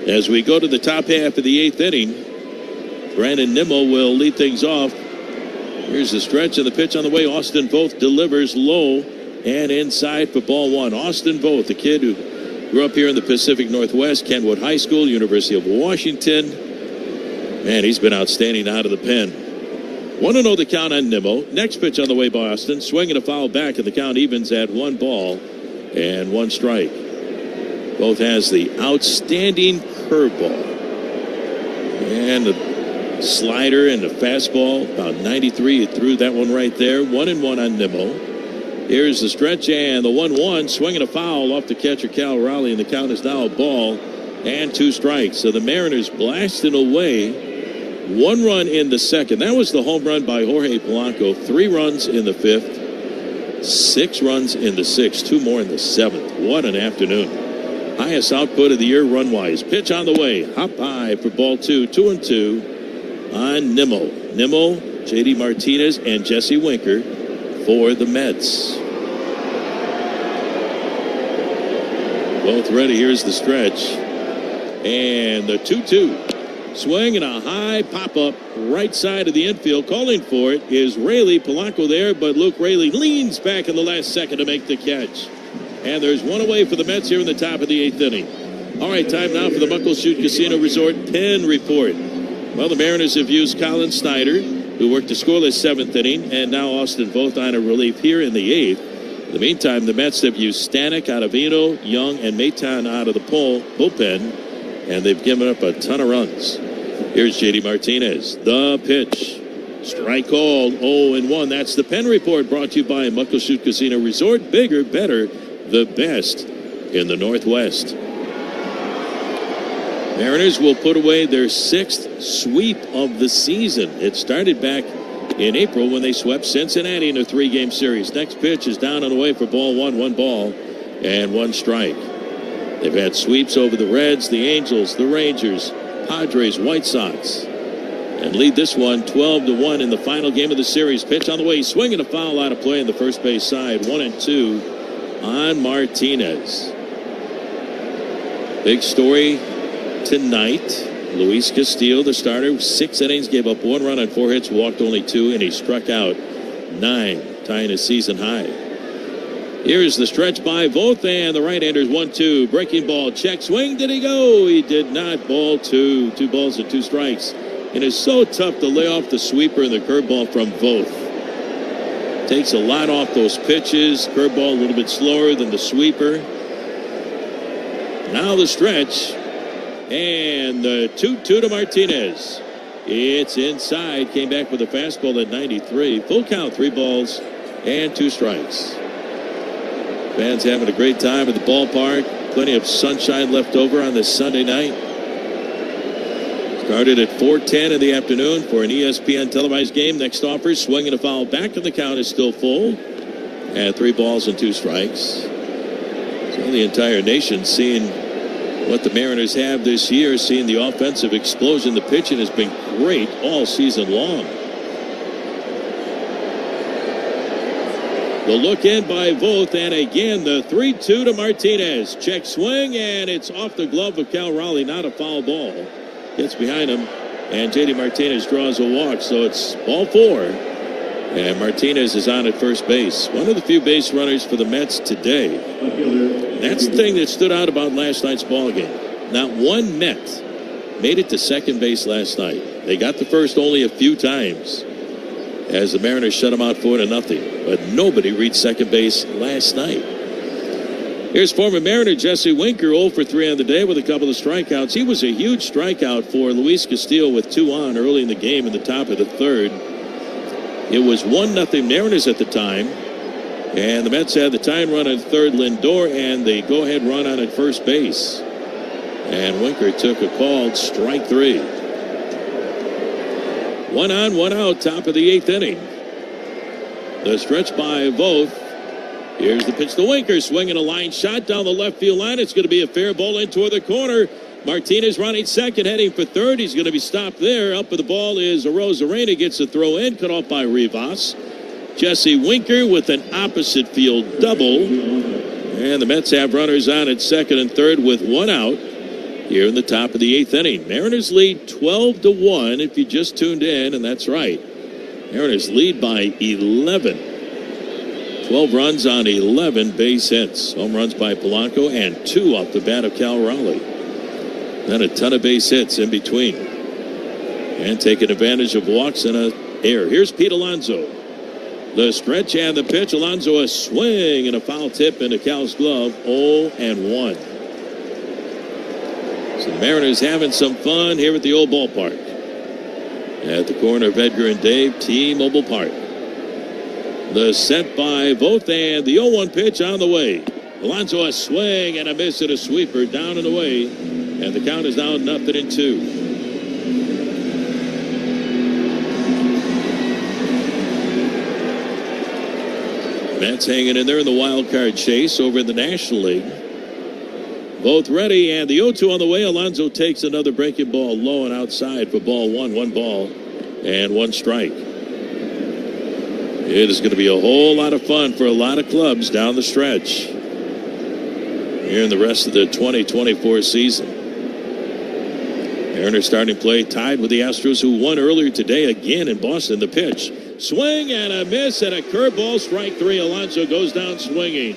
As we go to the top half of the 8th inning, Brandon Nimmo will lead things off. Here's the stretch of the pitch on the way. Austin Voth delivers low and inside for ball 1. Austin Voth, the kid who grew up here in the Pacific Northwest, Kentwood High School, University of Washington. Man, he's been outstanding out of the pen. 1-0 the count on Nimmo. Next pitch on the way by Austin. Swinging a foul back, and the count evens at 1 ball and 1 strike. Voth has the outstanding curveball. And the slider and the fastball, about 93. It threw that one right there. 1-1 on Nimmo. Here's the stretch and the 1-1. Swinging a foul off the catcher Cal Raleigh, and the count is now a ball and 2 strikes. So the Mariners blasted away. 1 run in the second. That was the home run by Jorge Polanco. 3 runs in the 5th. 6 runs in the 6th. 2 more in the 7th. What an afternoon. Highest output of the year run-wise. Pitch on the way. Hop high for ball 2. 2-2. On Nimmo. Nimmo, J.D. Martinez, and Jesse Winker for the Mets. Both ready. Here's the stretch. And the 2-2. Swing and a high pop-up right side of the infield. Calling for it is Raley. Polanco there, but Luke Raley leans back in the last second to make the catch. And there's one away for the Mets here in the top of the 8th inning. All right, time now for the Muckleshoot Casino Resort Pen Report. Well, the Mariners have used Colin Snyder, who worked the scoreless 7th inning, and now Austin Voth on a relief here in the 8th. In the meantime, the Mets have used Stanek, Ottavino, Young, and Maton out of the bullpen, and they've given up a ton of runs. Here's J.D. Martinez. The pitch. Strike called. 0-1. That's the Pen Report, brought to you by Muckleshoot Casino Resort. Bigger, better, the best in the Northwest. Mariners will put away their 6th sweep of the season. It started back in April when they swept Cincinnati in a 3-game series. Next pitch is down and away for ball 1 ball and 1 strike. They've had sweeps over the Reds, the Angels, the Rangers, Padres, White Sox, and lead this one 12-1 in the final game of the series. Pitch on the way, swinging a foul out of play on the first base side. 1-2 on Martinez. Big story tonight. Luis Castillo, the starter, 6 innings, gave up 1 run on 4 hits, walked only 2, and he struck out 9, tying a season high. Here's the stretch by Voth, and the right-hander's 1-2. Breaking ball, check swing. Did he go? He did not. Ball 2. 2 balls and 2 strikes. It is so tough to lay off the sweeper and the curveball from Voth. Takes a lot off those pitches. Curveball a little bit slower than the sweeper. Now the stretch. And the 2-2 to Martinez. It's inside. Came back with a fastball at 93. Full count, 3 balls and 2 strikes. Fans having a great time at the ballpark. Plenty of sunshine left over on this Sunday night. Started at 4:10 in the afternoon for an ESPN televised game. Next offer, swinging a foul back, and the count is still full. And 3 balls and 2 strikes. So the entire nation seeing what the Mariners have this year, seeing the offensive explosion. The pitching has been great all season long. The look in by Voth, and again the 3-2 to Martinez. Check swing, and it's off the glove of Cal Raleigh. Not a foul ball. Gets behind him, and J.D. Martinez draws a walk, so it's ball 4. And Martinez is on at first base. One of the few base runners for the Mets today. That's the thing that stood out about last night's ball game. Not one Met made it to second base last night. They got the first only a few times, as the Mariners shut them out 4-0. But nobody reached second base last night. Here's former Mariner Jesse Winker, 0 for 3 on the day with a couple of strikeouts. He was a huge strikeout for Luis Castillo with 2 on early in the game in the top of the 3rd. It was 1-0 Mariners at the time. And the Mets had the tying run at 3rd, Lindor, and the go-ahead run on at first base. And Winker took a called strike 3. 1 on, 1 out, top of the 8th inning. The stretch by Voth. Here's the pitch to Winker, swinging a line shot down the left field line. It's going to be a fair ball in toward the corner. Martinez running second, heading for third. He's going to be stopped there. Up with the ball is Arozarena, gets a throw in, cut off by Rivas. Jesse Winker with an opposite field double. And the Mets have runners on at second and third with 1 out here in the top of the 8th inning. Mariners lead 12-1 if you just tuned in, and that's right. Mariners lead by 11. 12 runs on 11 base hits. Home runs by Polanco and 2 off the bat of Cal Raleigh. Then a ton of base hits in between. And taking advantage of walks and a error. Here's Pete Alonso. The stretch and the pitch. Alonso a swing and a foul tip into Cal's glove. 0-1. So the Mariners having some fun here at the old ballpark. At the corner of Edgar and Dave, T-Mobile Park. The set by Voth, and the 0-1 pitch on the way. Alonso a swing and a miss at a sweeper down and away. And the count is now 0-2. Mets hanging in there in the wild card chase over in the National League. Both ready, and the 0-2 on the way. Alonso takes another breaking ball low and outside for ball 1. 1 ball and 1 strike. It is going to be a whole lot of fun for a lot of clubs down the stretch here in the rest of the 2024 season. Mariners starting play tied with the Astros, who won earlier today again in Boston. The pitch, swing and a miss and a curveball, strike three. Alonso goes down swinging.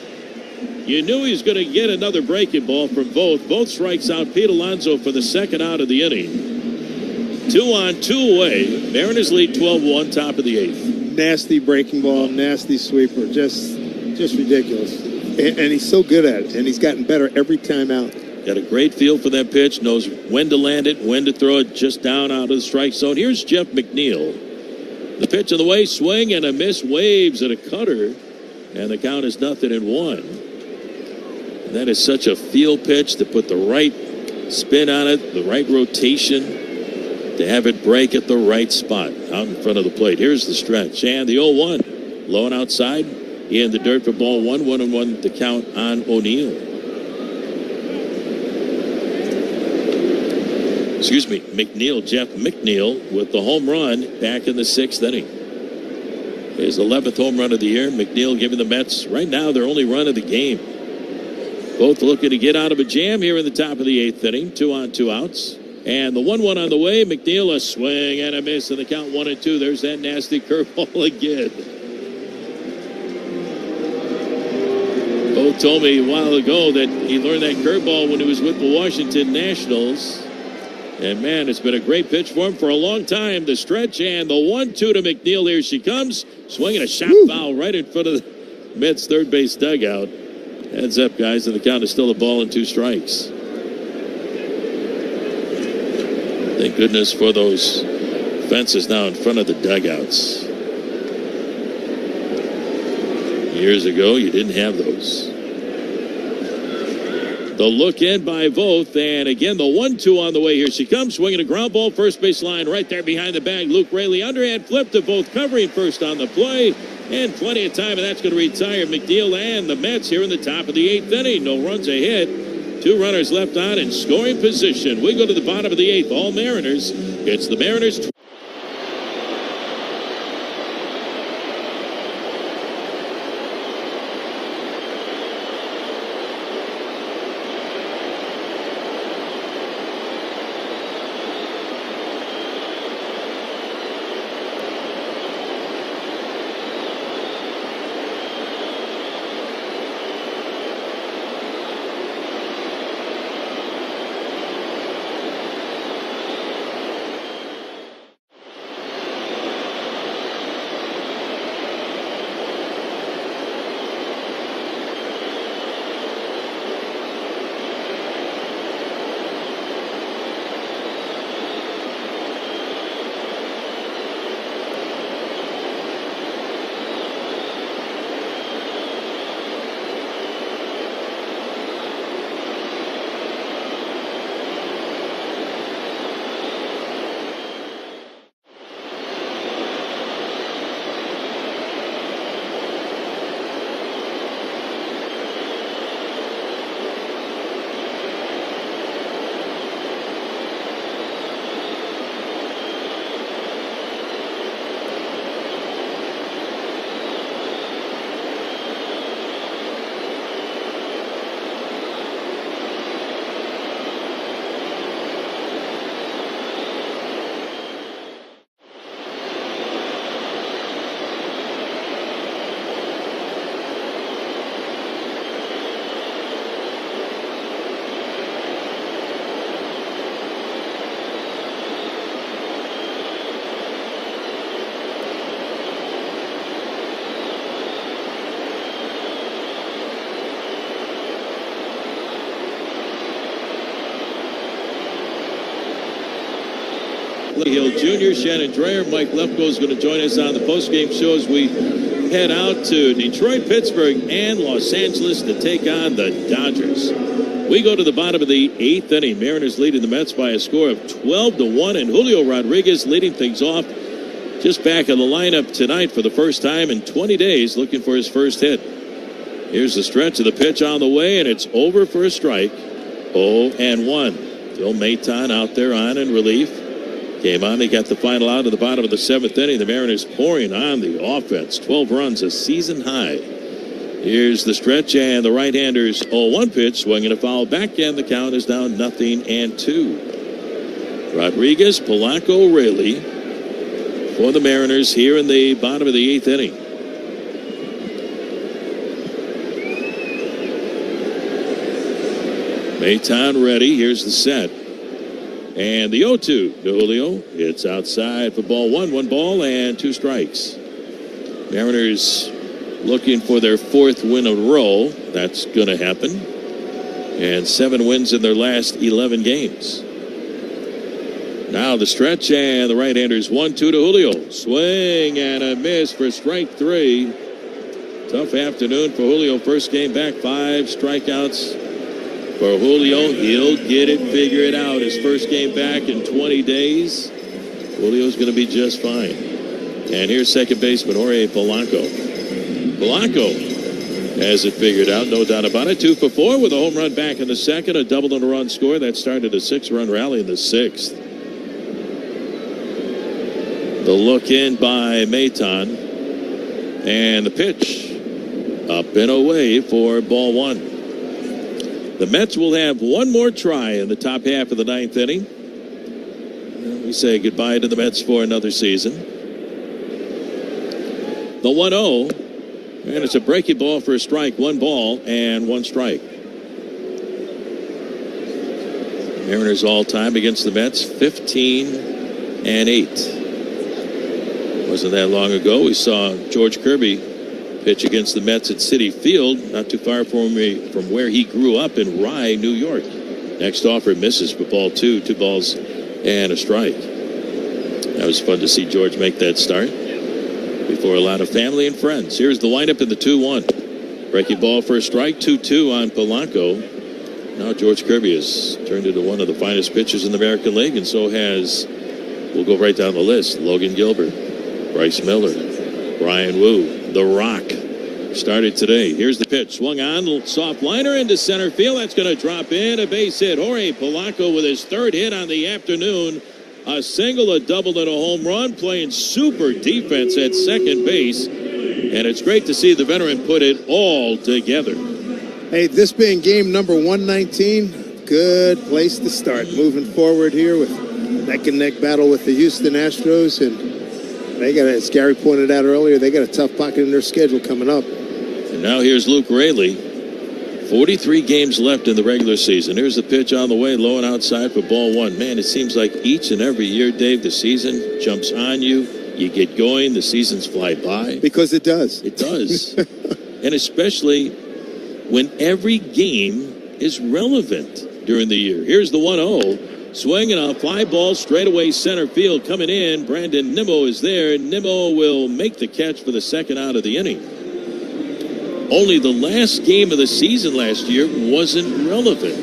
You knew he was going to get another breaking ball from Voth. Both strikes out Pete Alonso for the second out of the inning. 2 on, 2 away. Mariners lead 12-1, top of the 8th. Nasty breaking ball, nasty sweeper, just ridiculous. And he's so good at it, and he's gotten better every time out. Got a great feel for that pitch, knows when to land it, when to throw it just down out of the strike zone. Here's Jeff McNeil. The pitch on the way, swing and a miss, waves at a cutter, and the count is 0-1. And that is such a feel pitch to put the right spin on it, the right rotation, to have it break at the right spot out in front of the plate. Here's the stretch, and the 0-1. Low and outside, in the dirt for ball 1, 1-1 the count on O'Neill. Excuse me, McNeil, Jeff McNeil with the home run back in the 6th inning. His 11th home run of the year. McNeil giving the Mets right now their only run of the game. Both looking to get out of a jam here in the top of the 8th inning. 2 on, 2 outs. And the 1-1 on the way. McNeil a swing and a miss, and the count 1-2. There's that nasty curveball again. Both told me a while ago that he learned that curveball when he was with the Washington Nationals. And, man, it's been a great pitch for him for a long time. The stretch and the 1-2 to McNeil. Here she comes. Swinging a shot foul right in front of the Mets' third base dugout. Heads up, guys, and the count is still a ball and 2 strikes. Thank goodness for those fences now in front of the dugouts. Years ago, you didn't have those. The look in by Voth, and again the 1-2 on the way. Here she comes, swinging a ground ball, first base line right there behind the bag. Luke Raley underhand flip to Voth, covering first on the play, and plenty of time, and that's going to retire McNeil and the Mets here in the top of the 8th inning. No runs ahead, 2 runners left on in scoring position. We go to the bottom of the 8th. All Mariners. It's the Mariners. Hill Jr., Shannon Dreyer, Mike Lefko is going to join us on the postgame show as we head out to Detroit, Pittsburgh, and Los Angeles to take on the Dodgers. We go to the bottom of the 8th inning. Mariners leading the Mets by a score of 12-1, and Julio Rodriguez leading things off, just back in the lineup tonight for the first time in 20 days, looking for his first hit. Here's the stretch of the pitch on the way, and it's over for a strike. 0-1. Phil Maton out there on in relief. Came on, they got the final out at the bottom of the 7th inning. The Mariners pouring on the offense. 12 runs, a season high. Here's the stretch, and the right-hander's 0-1 pitch, swinging a foul back, and the count is down 0-2. Rodriguez, Polanco, Raley for the Mariners here in the bottom of the 8th inning. Mayton ready. Here's the set. And the 0-2 to Julio. It's outside for ball 1. 1 ball and 2 strikes. Mariners looking for their 4th win in a row. That's going to happen. And 7 wins in their last 11 games. Now the stretch, and the right-hander's 1-2 to Julio. Swing and a miss for strike 3. Tough afternoon for Julio. First game back, 5 strikeouts for Julio. He'll get it, figure it out. His first game back in 20 days. Julio's going to be just fine. And here's second baseman Jorge Polanco. Polanco has it figured out, no doubt about it. 2 for 4 with a home run back in the second, a double and a run score. That started a 6-run rally in the 6th. The look in by Mayton. And the pitch up and away for ball 1. The Mets will have one more try in the top half of the 9th inning. We say goodbye to the Mets for another season. The 1-0. And it's a breaking ball for a strike. 1 ball and 1 strike. Mariners all time against the Mets, 15-8. Wasn't that long ago we saw George Kirby pitch against the Mets at Citi Field, not too far from where he grew up in Rye, New York. Next offer misses for ball 2, 2 balls and a strike. That was fun to see George make that start before a lot of family and friends. Here's the windup in the 2-1. Breaking ball for a strike, 2-2 on Polanco. Now George Kirby has turned into one of the finest pitchers in the American League, and so has, we'll go right down the list, Logan Gilbert, Bryce Miller, Brian Wu, The Rock. Started today. Here's the pitch. Swung on, soft liner into center field. That's going to drop in. A base hit. Jorge Polanco with his 3rd hit on the afternoon. A single, a double, and a home run. Playing super defense at second base. And it's great to see the veteran put it all together. Hey, this being game number 119, good place to start. Moving forward here with neck-and-neck battle with the Houston Astros. And they got, as Gary pointed out earlier, they got a tough pocket in their schedule coming up. And now here's Luke Raley. 43 games left in the regular season. Here's the pitch on the way, low and outside for ball 1. Man, it seems like each and every year, Dave, the season jumps on you. You get going, the seasons fly by. Because it does. It does. And especially when every game is relevant during the year. Here's the 1-0. Swinging a fly ball straight away center field coming in. Brandon Nimmo is there. Nimmo will make the catch for the second out of the inning. Only the last game of the season last year wasn't relevant.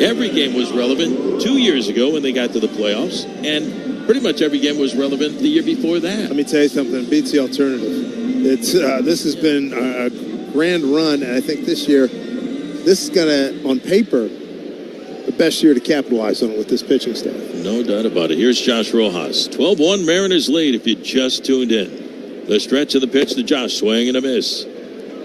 Every game was relevant 2 years ago when they got to the playoffs, and pretty much every game was relevant the year before that. Let me tell you something. Beats the alternative. It's this has been a grand run, and I think this year, this is going to, on paper, the best year to capitalize on it with this pitching staff. No doubt about it. Here's Josh Rojas. 12-1 Mariners lead if you just tuned in. The stretch of the pitch to Josh. Swing and a miss.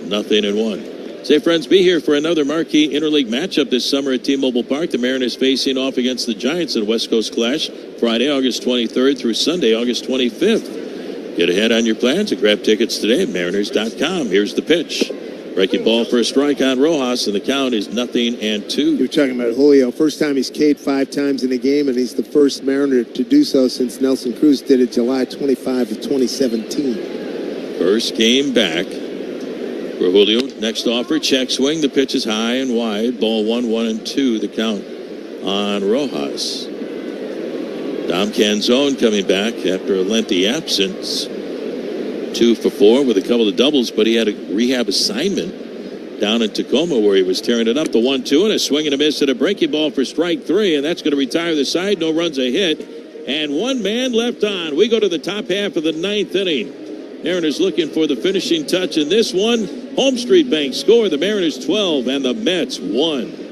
0-1. Say, friends, be here for another marquee interleague matchup this summer at T-Mobile Park. The Mariners facing off against the Giants in West Coast Clash Friday, August 23rd through Sunday, August 25th. Get ahead on your plans and grab tickets today at mariners.com. Here's the pitch. Breaking ball for a strike on Rojas, and the count is 0-2. You're talking about Julio. First time he's K'd 5 times in a game, and he's the first Mariner to do so since Nelson Cruz did it July 25 of 2017. First game back for Julio. Next offer, check swing. The pitch is high and wide. Ball 1-2, the count on Rojas. Dom Canzone coming back after a lengthy absence. 2 for 4 with a couple of doubles, but he had a rehab assignment down in Tacoma where he was tearing it up. The 1-2 and a swing and a miss at a breaking ball for strike 3, and that's going to retire the side. No runs a hit, and one man left on. We go to the top half of the 9th inning. Mariners looking for the finishing touch in this one. Home Street Bank score, the Mariners 12 and the Mets 1.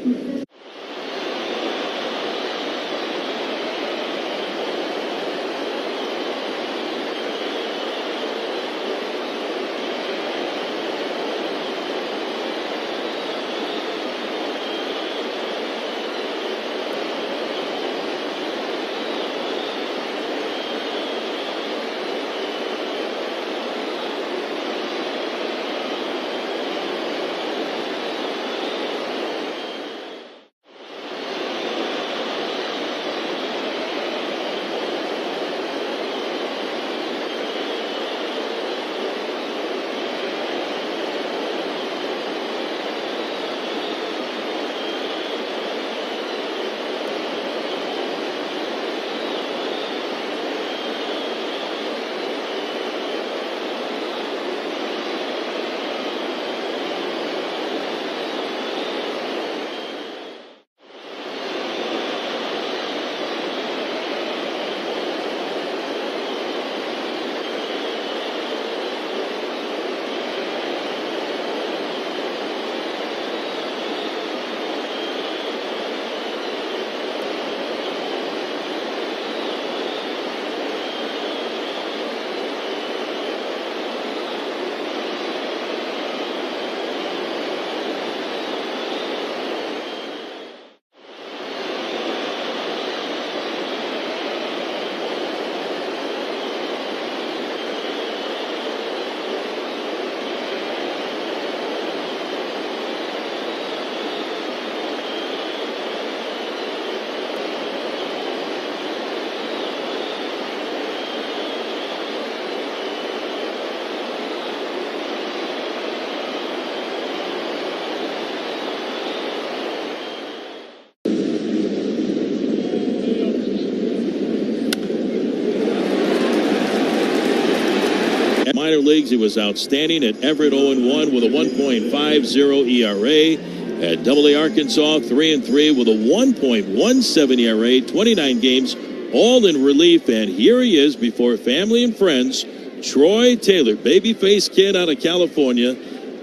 was outstanding. At Everett, 0-1 with a 1.50 ERA. At AA Arkansas, 3-3 with a 1.17 ERA, 29 games, all in relief. And here he is before family and friends, Troy Taylor, babyface kid out of California,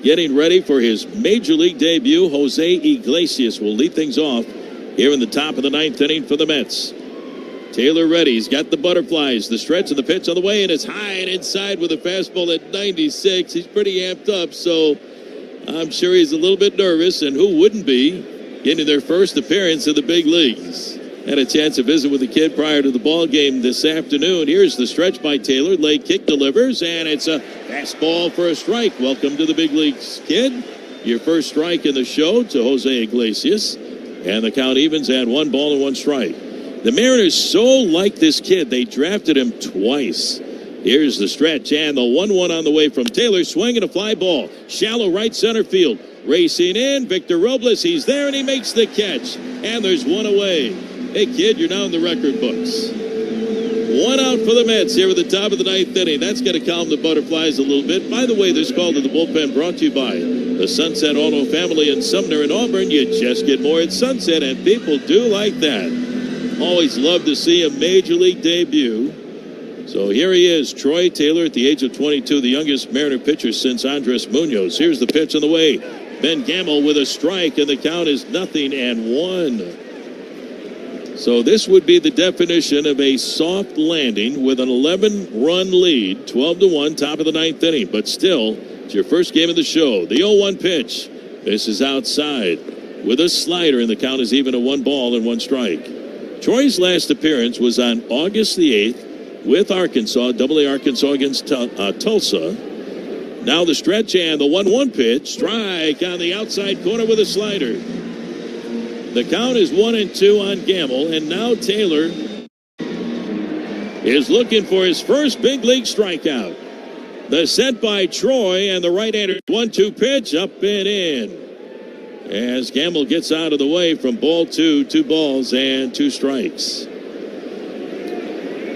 getting ready for his major league debut. Jose Iglesias will lead things off here in the top of the ninth inning for the Mets. Taylor ready. He's got the butterflies, the stretch of the pitch on the way, and it's high and inside with a fastball at 96. He's pretty amped up, so I'm sure he's a little bit nervous, and who wouldn't be getting their first appearance in the big leagues. Had a chance to visit with the kid prior to the ball game this afternoon. Here's the stretch by Taylor. Late kick delivers, and it's a fastball for a strike. Welcome to the big leagues, kid. Your first strike in the show to Jose Iglesias, and the count evens at 1 ball and 1 strike. The Mariners so like this kid, they drafted him twice. Here's the stretch, and the 1-1 on the way from Taylor, swinging a fly ball. Shallow right center field. Racing in, Victor Robles, he's there, and he makes the catch. And there's one away. Hey, kid, you're now in the record books. 1 out for the Mets here at the top of the ninth inning. That's going to calm the butterflies a little bit. By the way, this call to the bullpen brought to you by the Sunset Auto family in Sumner and Auburn. You just get more at Sunset, and people do like that. Always love to see a major league debut. So here he is, Troy Taylor at the age of 22, the youngest Mariner pitcher since Andres Munoz. Here's the pitch on the way. Ben Gamel with a strike, and the count is 0-1. So this would be the definition of a soft landing with an 11-run lead, 12-1, top of the ninth inning. But still, it's your first game of the show. The 0-1 pitch. This is outside with a slider, and the count is even at 1 ball and 1 strike. Troy's last appearance was on August the 8th with Arkansas, AA Arkansas against Tulsa. Now the stretch and the 1-1 pitch. Strike on the outside corner with a slider. The count is 1-2 on Gamble, and now Taylor is looking for his first big league strikeout. The set by Troy, and the right-hander 1-2 pitch up and in. As Gamble gets out of the way from ball 2, 2 balls and 2 strikes.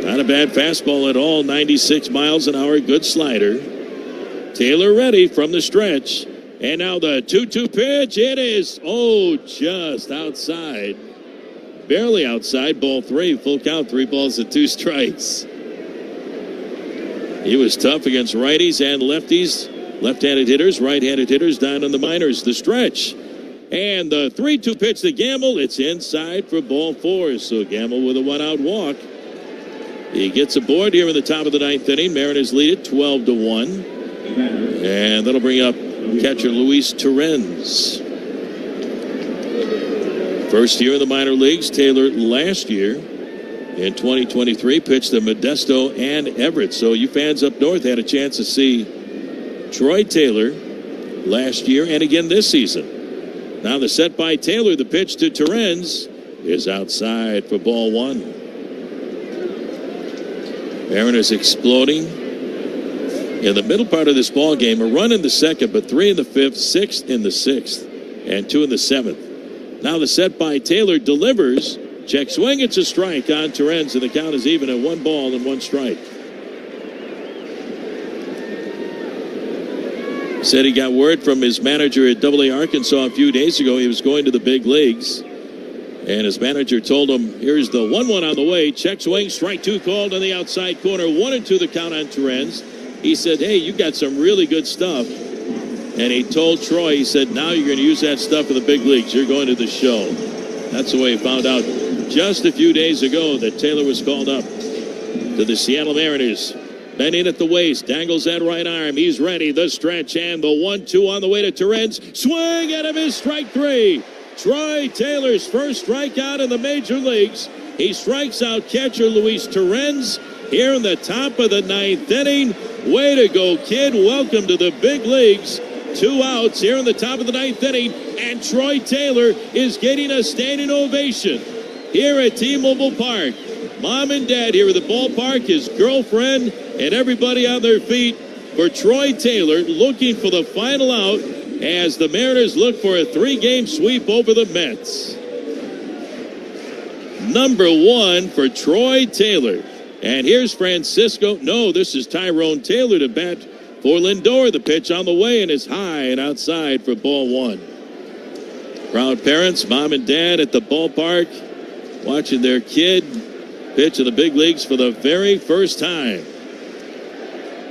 Not a bad fastball at all, 96 miles an hour, good slider. Taylor ready from the stretch. And now the 2-2 pitch. It is, just outside. Barely outside, ball 3, full count, 3 balls and 2 strikes. He was tough against righties and lefties. Left-handed hitters, right-handed hitters down in the minors. The stretch. And the 3-2 pitch to Gamble. It's inside for ball 4. So Gamble with a 1-out walk. He gets aboard here in the top of the ninth inning. Mariners lead it 12-1. And that'll bring up catcher Luis Torrens. First year in the minor leagues. Taylor last year in 2023 pitched to Modesto and Everett. So you fans up north had a chance to see Troy Taylor last year and again this season. Now the set by Taylor, the pitch to Torrens is outside for ball 1. Mariners exploding in the middle part of this ball game. A run in the second, but 3 in the 5th, 6 in the 6th, and 2 in the 7th. Now the set by Taylor delivers. Check swing, it's a strike on Torrens, and the count is even at 1 ball and 1 strike. Said he got word from his manager at AA Arkansas a few days ago he was going to the big leagues. And his manager told him, here's the 1-1 on the way. Check swing, strike 2 called on the outside corner. 1-2 the count on Torrens. He said, hey, you got some really good stuff. And he told Troy, he said, now you're going to use that stuff in the big leagues. You're going to the show. That's the way he found out just a few days ago that Taylor was called up to the Seattle Mariners. Bending at the waist, dangles that right arm. He's ready. The stretch and the 1-2 on the way to Torrens. Swing at him is strike 3. Troy Taylor's first strikeout in the major leagues. He strikes out catcher Luis Torrens here in the top of the ninth inning. Way to go, kid. Welcome to the big leagues. 2 outs here in the top of the ninth inning. And Troy Taylor is getting a standing ovation here at T-Mobile Park. Mom and Dad here at the ballpark, his girlfriend, and everybody on their feet for Troy Taylor looking for the final out as the Mariners look for a 3-game sweep over the Mets. Number 1 for Troy Taylor. And here's Francisco. No, this is Tyrone Taylor to bat for Lindor. The pitch on the way and is high and outside for ball one. Proud parents, mom and dad at the ballpark, watching their kid pitch in the big leagues for the very first time.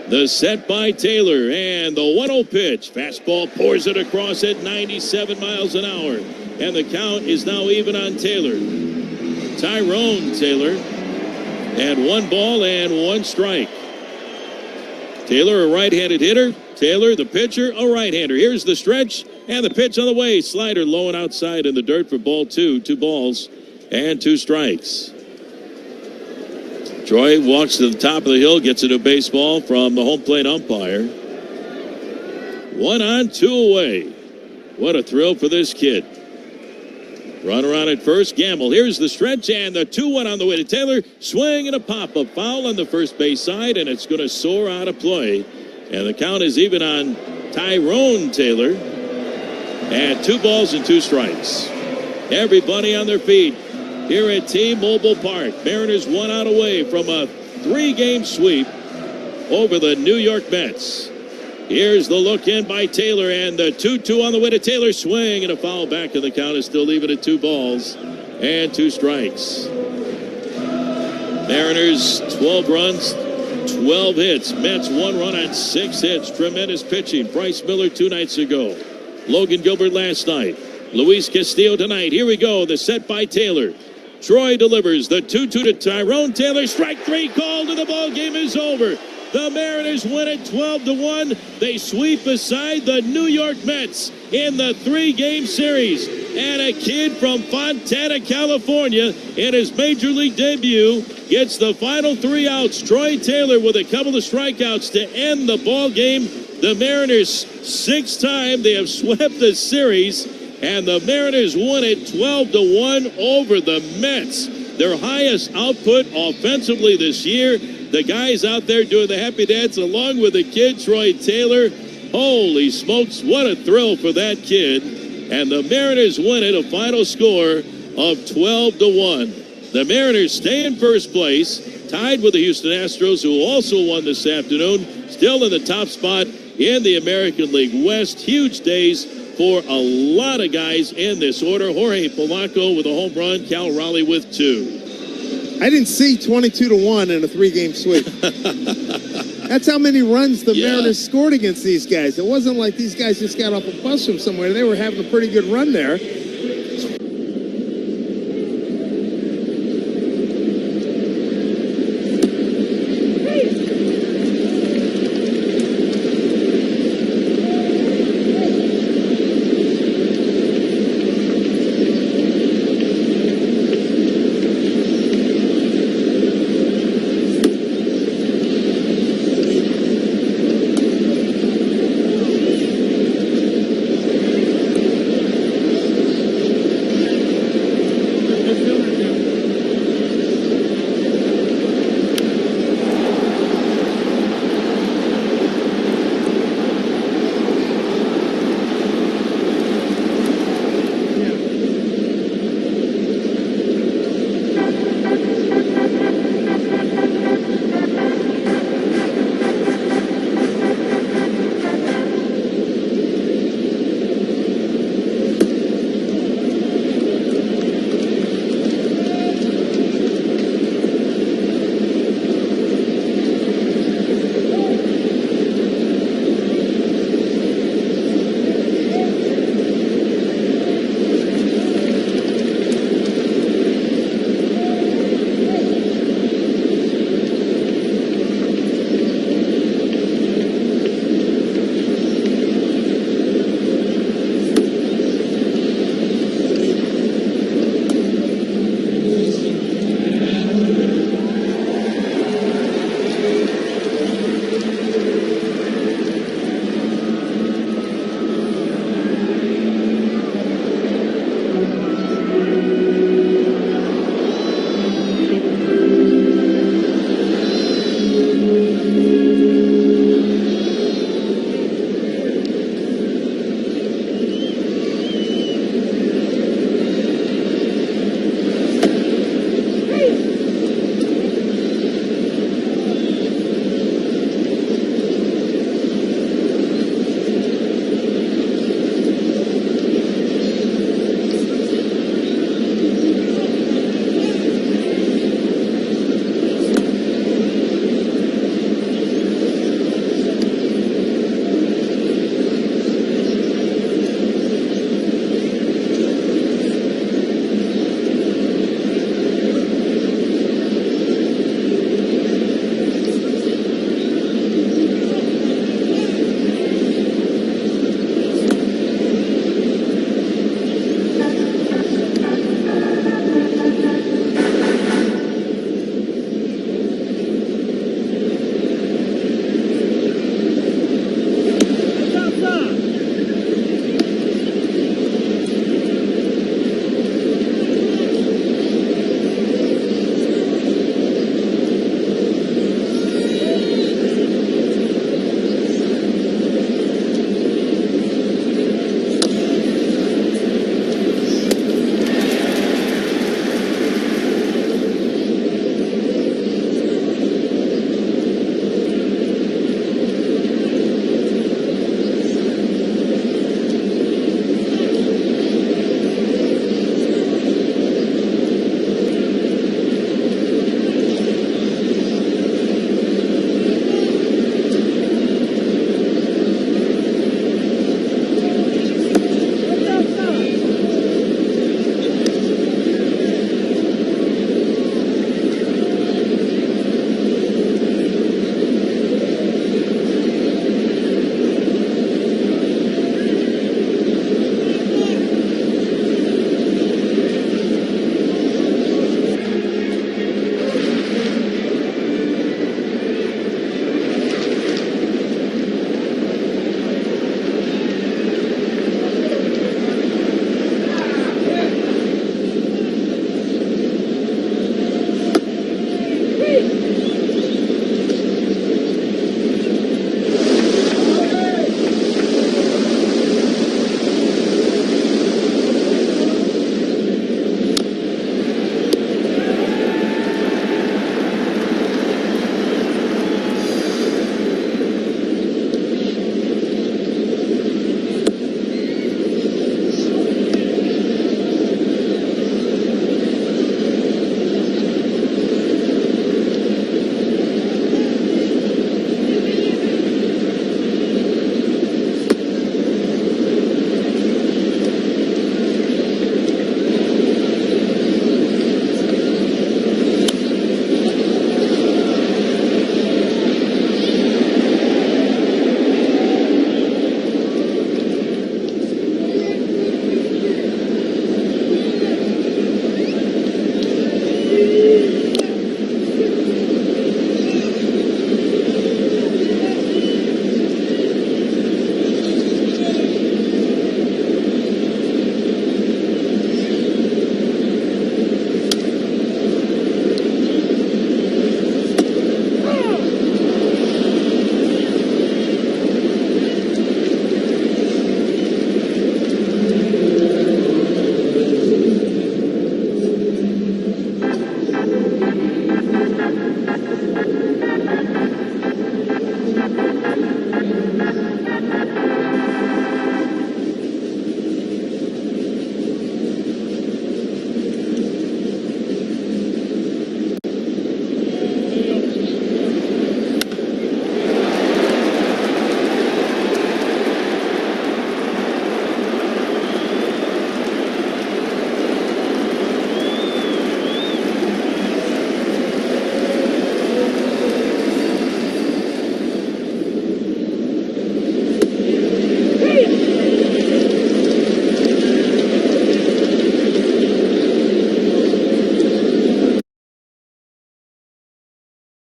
The set by Taylor, and the 1-0 pitch. Fastball pours it across at 97 miles an hour. And the count is now even on Taylor. Tyrone Taylor. And 1 ball and 1 strike. Taylor, a right-handed hitter. Taylor, the pitcher, a right-hander. Here's the stretch, and the pitch on the way. Slider low and outside in the dirt for ball 2. 2 balls and 2 strikes. Troy walks to the top of the hill, gets a new baseball from the home plate umpire. 1 on, 2 away. What a thrill for this kid. Runner on at first, Gamble. Here's the stretch, and the 2-1 on the way to Taylor. Swing and a pop-up foul on the first base side, and it's going to soar out of play. And the count is even on Tyrone Taylor. And 2 balls and 2 strikes. Everybody on their feet here at T-Mobile Park. Mariners 1 out away from a 3-game sweep over the New York Mets. Here's the look in by Taylor, and the 2-2 on the way to Taylor. Swing and a foul back, and the count is still even at 2 balls and 2 strikes. Mariners 12 runs, 12 hits. Mets 1 run on 6 hits. Tremendous pitching. Bryce Miller 2 nights ago. Logan Gilbert last night. Luis Castillo tonight. Here we go. The set by Taylor. Troy delivers the 2-2 to Tyrone Taylor. Strike 3 called, and the ball game is over. The Mariners win it 12-1. They sweep aside the New York Mets in the 3-game series. And a kid from Fontana, California, in his major league debut, gets the final 3 outs. Troy Taylor with a couple of strikeouts to end the ball game. The Mariners, 6th time they have swept the series, and the Mariners won it 12-1 over the Mets. Their highest output offensively this year. The guys out there doing the happy dance along with the kid, Troy Taylor. Holy smokes, what a thrill for that kid. And the Mariners win it, a final score of 12-1. The Mariners stay in first place, tied with the Houston Astros, who also won this afternoon. Still in the top spot in the American League West. Huge days for a lot of guys in this order. Jorge Polanco with a home run, Cal Raleigh with 2. I didn't see 22-1 in a 3-game sweep. That's how many runs the Mariners scored against these guys. It wasn't like these guys just got off a bus from somewhere. They were having a pretty good run there.